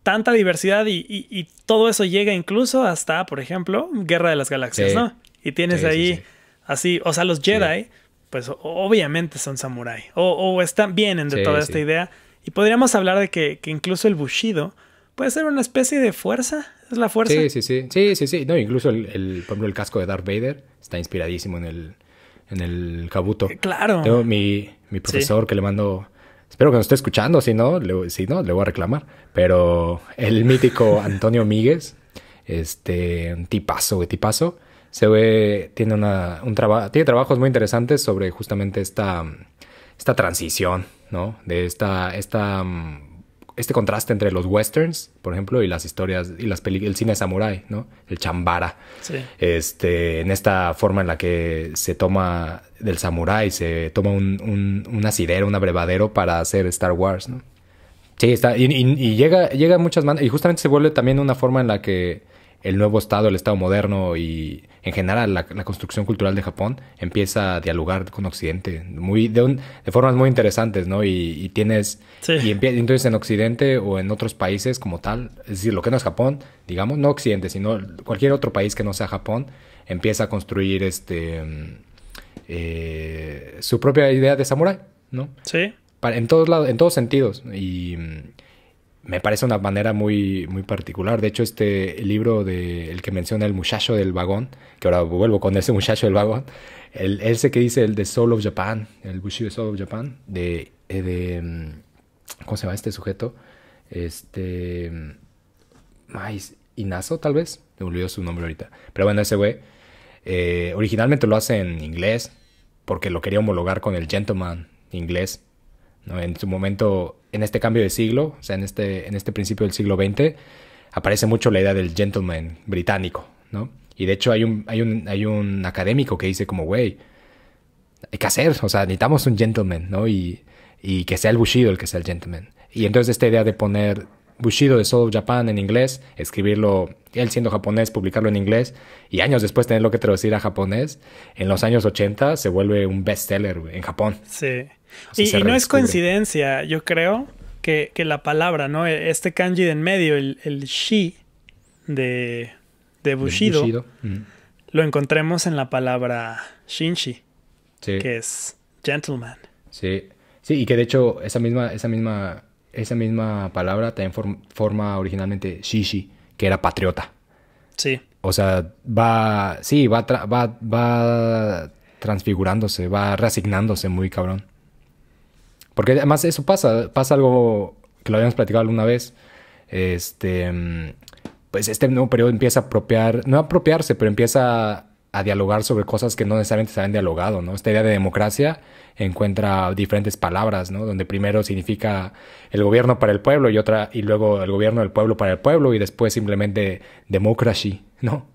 Speaker 3: Tanta diversidad y todo eso llega incluso hasta, por ejemplo, Guerra de las Galaxias, sí, ¿no? Y tienes ahí así, o sea, los Jedi, pues obviamente son samurái. O están vienen de toda esta idea. Y podríamos hablar de que incluso el Bushido puede ser una especie de fuerza. ¿Es la fuerza?
Speaker 1: Sí. No, incluso por ejemplo, el casco de Darth Vader está inspiradísimo en el Kabuto.
Speaker 3: Claro.
Speaker 1: Tengo mi profesor que le mando... Espero que nos esté escuchando, si no, le voy a reclamar. Pero el mítico Antonio Míguez, un tipazo, se ve, tiene trabajos muy interesantes sobre justamente esta transición, ¿no? De este contraste entre los westerns, por ejemplo, y las historias y el cine samurái, ¿no? El chambara. Sí. En esta forma en la que se toma del samurái, se toma un asidero, un abrevadero para hacer Star Wars, ¿no? Sí, está y llega a muchas maneras y justamente se vuelve también una forma en la que el nuevo estado, el estado moderno y en general la construcción cultural de Japón empieza a dialogar con Occidente de formas muy interesantes, ¿no? Y tienes...
Speaker 3: Sí.
Speaker 1: Entonces en Occidente o en otros países como tal, es decir, lo que no es Japón, digamos, no Occidente, sino cualquier otro país que no sea Japón, empieza a construir su propia idea de samurái, ¿no?
Speaker 3: Sí.
Speaker 1: En todos lados, en todos sentidos. Y me parece una manera muy, muy particular. De hecho, el libro el que menciona el muchacho del vagón, que ahora vuelvo con ese muchacho del vagón, ese que dice el de Soul of Japan, el Bushido Soul of Japan, ¿cómo se llama este sujeto? Inazo, tal vez. Me olvidó su nombre ahorita. Pero bueno, ese güey originalmente lo hace en inglés porque lo quería homologar con el gentleman inglés, ¿no? En su momento, en este cambio de siglo, o sea, en este principio del siglo XX, aparece mucho la idea del gentleman británico, ¿no? Y de hecho hay un académico que dice como, güey, hay que hacer, o sea, necesitamos un gentleman, ¿no? Y que sea el Bushido el que sea el gentleman. Y entonces esta idea de poner Bushido de Soul of Japan en inglés, escribirlo, él siendo japonés, publicarlo en inglés, y años después tenerlo que traducir a japonés, en los años 80 se vuelve un bestseller en Japón.
Speaker 3: Sí.
Speaker 1: O sea,
Speaker 3: Y no es coincidencia, yo creo, que la palabra, ¿no? Este kanji de en medio, el shi de Bushido, lo encontremos en la palabra shinshi,
Speaker 1: sí,
Speaker 3: que es gentleman.
Speaker 1: Sí, sí, y que de hecho esa misma palabra también forma originalmente shishi, que era patriota.
Speaker 3: Sí.
Speaker 1: O sea, va transfigurándose, va reasignándose muy cabrón. Porque además eso pasa algo que lo habíamos platicado alguna vez. Pues este nuevo periodo empieza no a apropiarse, pero empieza a dialogar sobre cosas que no necesariamente se habían dialogado, ¿no? Esta idea de democracia encuentra diferentes palabras, ¿no? Donde primero significa el gobierno para el pueblo y luego el gobierno del pueblo para el pueblo y después simplemente democracy, ¿no?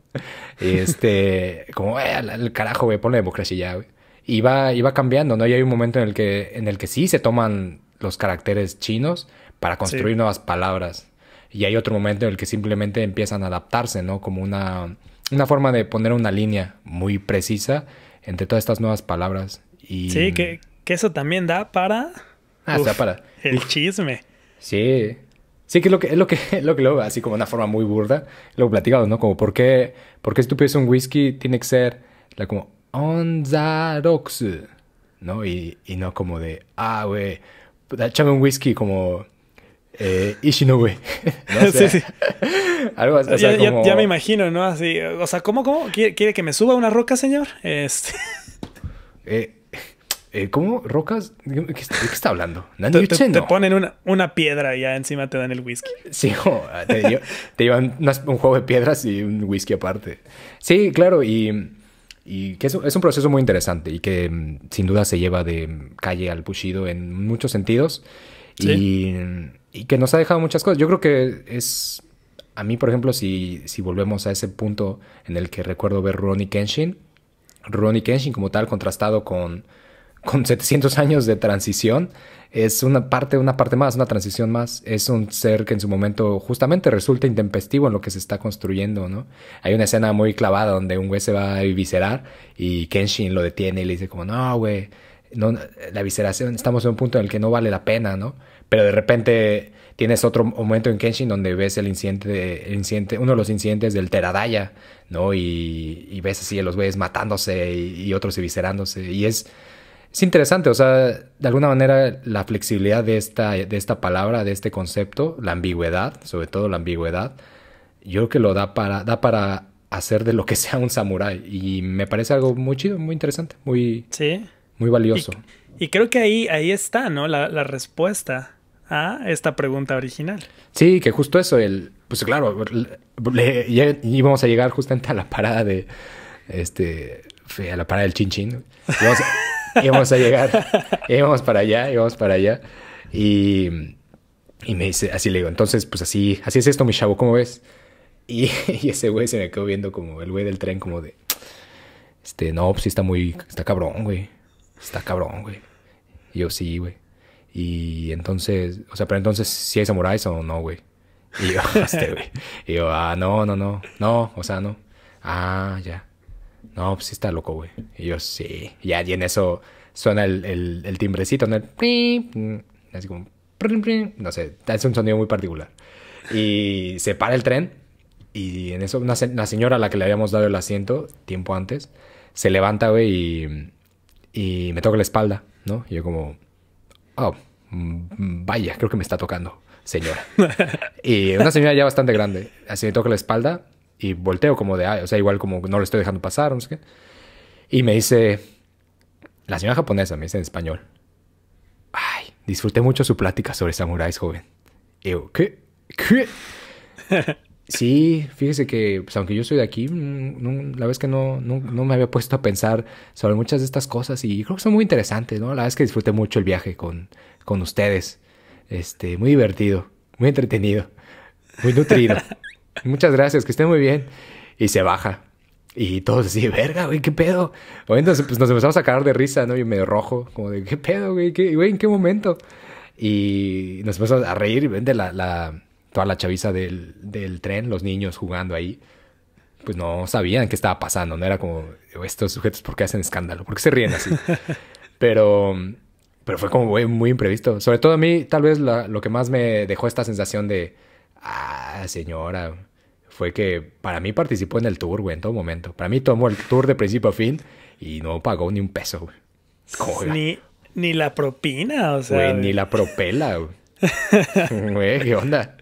Speaker 1: Como, el carajo, güey, ponle democracia ya, güey. Y va cambiando, ¿no? Y hay un momento en el que sí se toman los caracteres chinos para construir nuevas palabras. Y hay otro momento en el que simplemente empiezan a adaptarse, ¿no? Como una forma de poner una línea muy precisa entre todas estas nuevas palabras. Y...
Speaker 3: Sí, que eso también da para...
Speaker 1: está para...
Speaker 3: El chisme.
Speaker 1: Sí. Sí, que es lo que luego, así como una forma muy burda, luego platicado, ¿no? Como, ¿por qué si tú pides un whisky tiene que ser como Onzarox, ¿no? Y no como de, güey, échame un whisky como Ishinoue, ¿no? O sea, sí. Algo así. O sea,
Speaker 3: ya me imagino, ¿no? Así, o sea, ¿cómo? ¿Quiere que me suba una roca, señor?
Speaker 1: ¿Cómo? ¿Rocas? ¿De qué está hablando?
Speaker 3: Te ponen una piedra y ya encima te dan el whisky.
Speaker 1: Sí, te llevan un juego de piedras y un whisky aparte. Sí, claro, y que es un proceso muy interesante y que sin duda se lleva de calle al Bushido en muchos sentidos. ¿Sí? Y que nos ha dejado muchas cosas. Yo creo que es... A mí, por ejemplo, si volvemos a ese punto en el que recuerdo ver Rurouni Kenshin como tal, contrastado con 700 años de transición, es una parte más, una transición más. Es un ser que en su momento justamente resulta intempestivo en lo que se está construyendo, ¿no? Hay una escena muy clavada donde un güey se va a eviscerar y Kenshin lo detiene y le dice como, no, güey, no, la evisceración, estamos en un punto en el que no vale la pena, ¿no? Pero de repente tienes otro momento en Kenshin donde ves uno de los incidentes del Teradaya, ¿no? Y ves así a los güeyes matándose y otros eviscerándose. Y es interesante, o sea, de alguna manera la flexibilidad de esta palabra, de este concepto, la ambigüedad, sobre todo la ambigüedad, yo creo que lo da para hacer de lo que sea un samurái. Y me parece algo muy chido, muy interesante, muy valioso.
Speaker 3: Y creo que ahí está, ¿no? La respuesta a esta pregunta original.
Speaker 1: Sí, que justo eso, pues claro, íbamos a llegar justamente a la parada a la parada del Chin Chin. Íbamos a llegar, íbamos para allá. Y me dice, así le digo, entonces, pues así es esto, mi chavo, ¿cómo ves? Y ese güey se me quedó viendo como el güey del tren, como de, no, pues sí está cabrón, güey. Está cabrón, güey. Y yo, sí, güey. Y entonces, o sea, pero entonces, ¿sí hay samuráis o no, güey? Y yo, güey. Y yo, no, no, no. No, o sea, no. Ah, ya. No, pues sí está loco, güey. Y yo, sí. Y en eso suena el timbrecito, ¿no? Así como... No sé, es un sonido muy particular. Y se para el tren. Y en eso una señora a la que le habíamos dado el asiento tiempo antes se levanta, güey, y me toca la espalda, ¿no? Y yo como... Oh, vaya, creo que me está tocando, señora. Y una señora ya bastante grande. Así me toca la espalda y volteo como de... o sea, igual como no le estoy dejando pasar, no sé qué. Y me dice... La señora japonesa me dice en español... Ay, disfruté mucho su plática sobre samuráis, joven. Y yo, ¿qué? Sí, fíjese que, pues, aunque yo soy de aquí, la verdad es que no me había puesto a pensar sobre muchas de estas cosas y creo que son muy interesantes, ¿no? La verdad es que disfruté mucho el viaje con ustedes. Muy divertido, muy entretenido, muy nutrido. Muchas gracias, que estén muy bien. Y se baja. Y todos así, verga, güey, ¿qué pedo? Entonces, pues nos empezamos a cagar de risa, ¿no? Y medio rojo, como de, ¿qué pedo, güey? Güey, ¿en qué momento? Y nos empezamos a reír y vende toda la chaviza del tren, los niños jugando ahí. Pues no sabían qué estaba pasando, ¿no? Era como, estos sujetos, ¿por qué hacen escándalo? ¿Por qué se ríen así? Pero fue como muy imprevisto. Sobre todo a mí, tal vez lo que más me dejó esta sensación de, señora... fue que para mí participó en el tour, güey, en todo momento. Para mí tomó el tour de principio a fin y no pagó ni un peso, güey.
Speaker 3: Ni la propina, o sea.
Speaker 1: Güey, ni la propela, güey. Güey, ¿qué onda?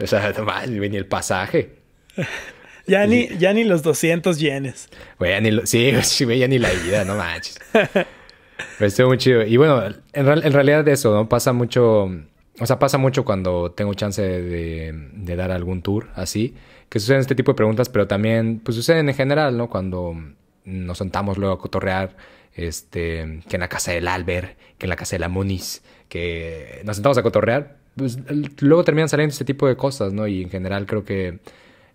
Speaker 1: O sea, no más, güey, ni el pasaje.
Speaker 3: Ya ni los 200 yenes.
Speaker 1: Güey, sí, güey, ya ni la ida, no manches. Pero estuvo muy chido. Y bueno, en realidad eso, ¿no? Pasa mucho... O sea, pasa mucho cuando tengo chance de dar algún tour así, que suceden este tipo de preguntas, pero también pues suceden en general, ¿no? Cuando nos sentamos luego a cotorrear, que en la casa del Albert, que en la casa de la Muniz, que nos sentamos a cotorrear, pues luego terminan saliendo este tipo de cosas, ¿no? Y en general creo que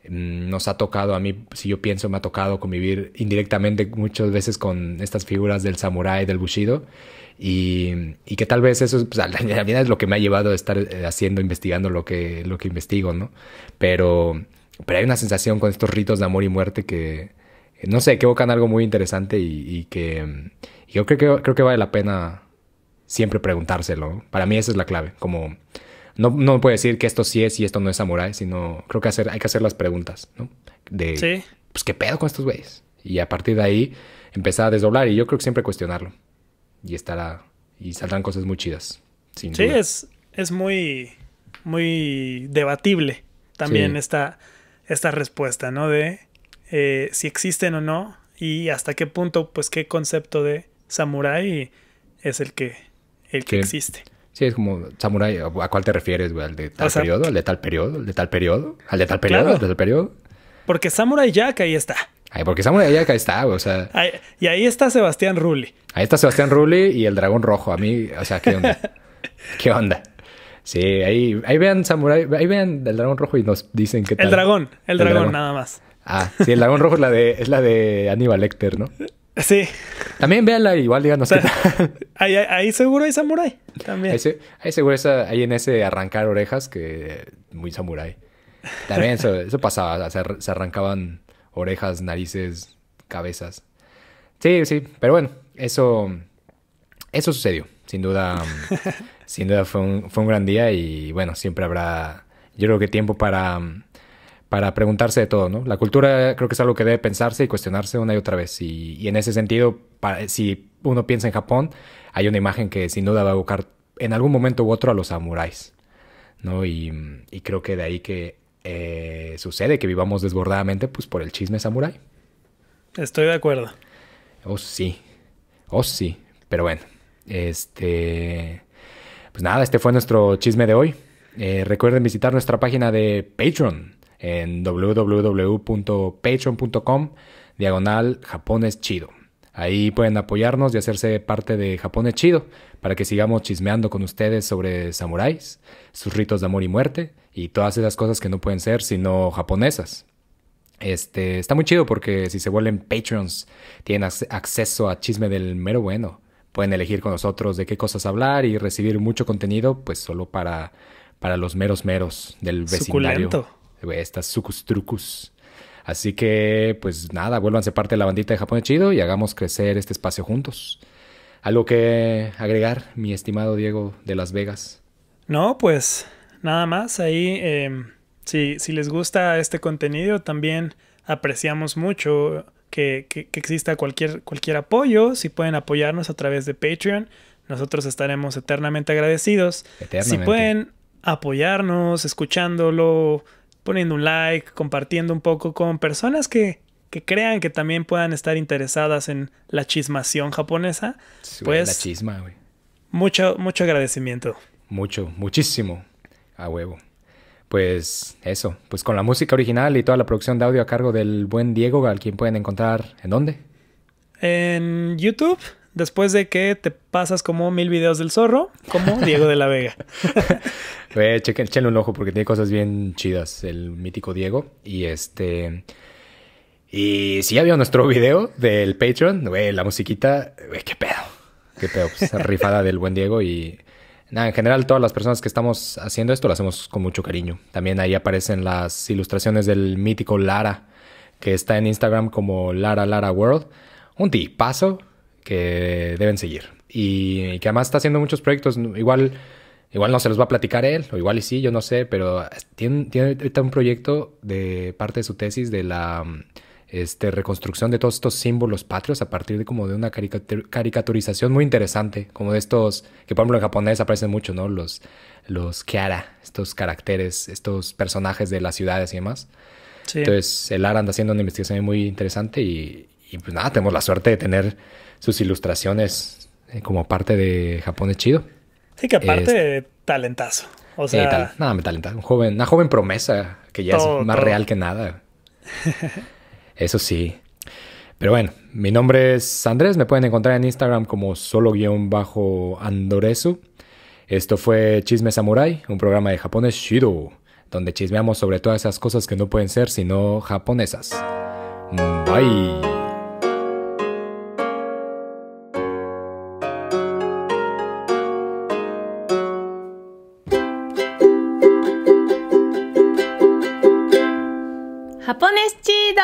Speaker 1: nos ha tocado, a mí, si yo pienso, me ha tocado convivir indirectamente muchas veces con estas figuras del samurái, del bushido. Y que tal vez eso, pues, al final es lo que me ha llevado a estar investigando lo que investigo, ¿no? Pero hay una sensación con estos ritos de amor y muerte que, no sé, que evocan algo muy interesante y que yo creo que vale la pena siempre preguntárselo, ¿no? Para mí esa es la clave, como no puedo decir que esto sí es y esto no es samurái, sino creo que hay que hacer las preguntas, ¿no?
Speaker 3: Sí.
Speaker 1: Pues, ¿qué pedo con estos güeyes? Y a partir de ahí empezar a desdoblar y yo creo que siempre cuestionarlo. Y saldrán cosas muy chidas, sin duda.
Speaker 3: Sí, es muy, muy debatible también esta respuesta, ¿no? De si existen o no y hasta qué punto, pues, qué concepto de samurái es el que existe.
Speaker 1: Sí, es como samurái, ¿a cuál te refieres, güey? ¿Al de tal periodo? ¿Al de tal periodo? ¿Al de tal periodo? ¿Al de tal periodo?
Speaker 3: Claro.
Speaker 1: ¿Al de tal periodo?
Speaker 3: Porque Samurai Jack ahí está.
Speaker 1: Ay, porque Samurai Jack ahí está, güey, o sea...
Speaker 3: Y ahí está Sebastián Rulli.
Speaker 1: Ahí está Sebastián Rulli y el dragón rojo. A mí, o sea, ¿qué onda? ¿Qué onda? Sí, ahí vean Samurai, ahí vean el dragón rojo y nos dicen qué tal.
Speaker 3: El dragón, nada más.
Speaker 1: Sí, el dragón rojo es la de Aníbal Lecter, ¿no?
Speaker 3: Sí.
Speaker 1: También véanla, igual díganos qué tal.
Speaker 3: Ahí seguro hay samurái también.
Speaker 1: Ahí seguro ahí en ese arrancar orejas que muy samurái. También eso pasaba, se arrancaban orejas, narices, cabezas. Sí, pero bueno, eso sucedió. Sin duda fue un gran día y bueno, siempre habrá, yo creo que tiempo para preguntarse de todo, ¿no? La cultura creo que es algo que debe pensarse y cuestionarse una y otra vez. Y en ese sentido, si uno piensa en Japón, hay una imagen que sin duda va a evocar en algún momento u otro a los samuráis, ¿no? Y creo que de ahí que sucede que vivamos desbordadamente pues por el chisme samurái.
Speaker 3: Estoy de acuerdo.
Speaker 1: Oh, sí. Pero bueno, pues nada, este fue nuestro chisme de hoy. Recuerden visitar nuestra página de Patreon en www.patreon.com/Japón es chido. Ahí pueden apoyarnos y hacerse parte de Japón es chido para que sigamos chismeando con ustedes sobre samuráis, sus ritos de amor y muerte y todas esas cosas que no pueden ser sino japonesas. Está muy chido porque si se vuelven Patreons tienen acceso a chisme del mero bueno. Pueden elegir con nosotros de qué cosas hablar y recibir mucho contenido pues solo para para los meros meros del vecindario.
Speaker 3: Suculento.
Speaker 1: Estas sucus trucus. Así que, pues nada, vuélvanse parte de la bandita de Japón es Chido y hagamos crecer este espacio juntos. ¿Algo que agregar, mi estimado Diego de Las Vegas?
Speaker 3: No, pues nada más. Ahí, si les gusta este contenido, también apreciamos mucho que exista cualquier apoyo. Si pueden apoyarnos a través de Patreon, nosotros estaremos eternamente agradecidos. Si pueden apoyarnos escuchándolo, poniendo un like, compartiendo un poco con personas que crean que también puedan estar interesadas en la chismación japonesa, pues
Speaker 1: la chisma, güey.
Speaker 3: Mucho agradecimiento.
Speaker 1: Muchísimo. A huevo. Pues eso, pues con la música original y toda la producción de audio a cargo del buen Diego, al quien pueden encontrar, ¿en dónde?
Speaker 3: En YouTube, después de que te pasas como 1000 videos del zorro, como Diego de la Vega.
Speaker 1: Échenle un ojo porque tiene cosas bien chidas, el mítico Diego. Y sí, ya vio nuestro video del Patreon, güey, la musiquita, güey, qué pedo, pues rifada del buen Diego. Y nada, en general todas las personas que estamos haciendo esto lo hacemos con mucho cariño. También ahí aparecen las ilustraciones del mítico Lara, que está en Instagram como Lara World. Un tipazo que deben seguir. Y que además está haciendo muchos proyectos. Igual no se los va a platicar él, o igual y sí, yo no sé, pero tiene ahorita un proyecto de parte de su tesis de la reconstrucción de todos estos símbolos patrios a partir de como de una caricaturización muy interesante, como de estos, que por ejemplo en japonés aparecen mucho, ¿no? Los kyara, estos caracteres, estos personajes de las ciudades y demás. Sí. Entonces el Lara anda haciendo una investigación muy interesante y pues nada, tenemos la suerte de tener sus ilustraciones como parte de Japón es Chido.
Speaker 3: Sí, que aparte talentazo. O sea,
Speaker 1: talentazo. Una joven promesa que ya es más real que nada. Eso sí. Pero bueno, mi nombre es Andrés. Me pueden encontrar en Instagram como solo_andoresu. Esto fue Chisme Samurai, un programa de Japón es Chido, donde chismeamos sobre todas esas cosas que no pueden ser sino japonesas. Bye.
Speaker 2: Japón es chido.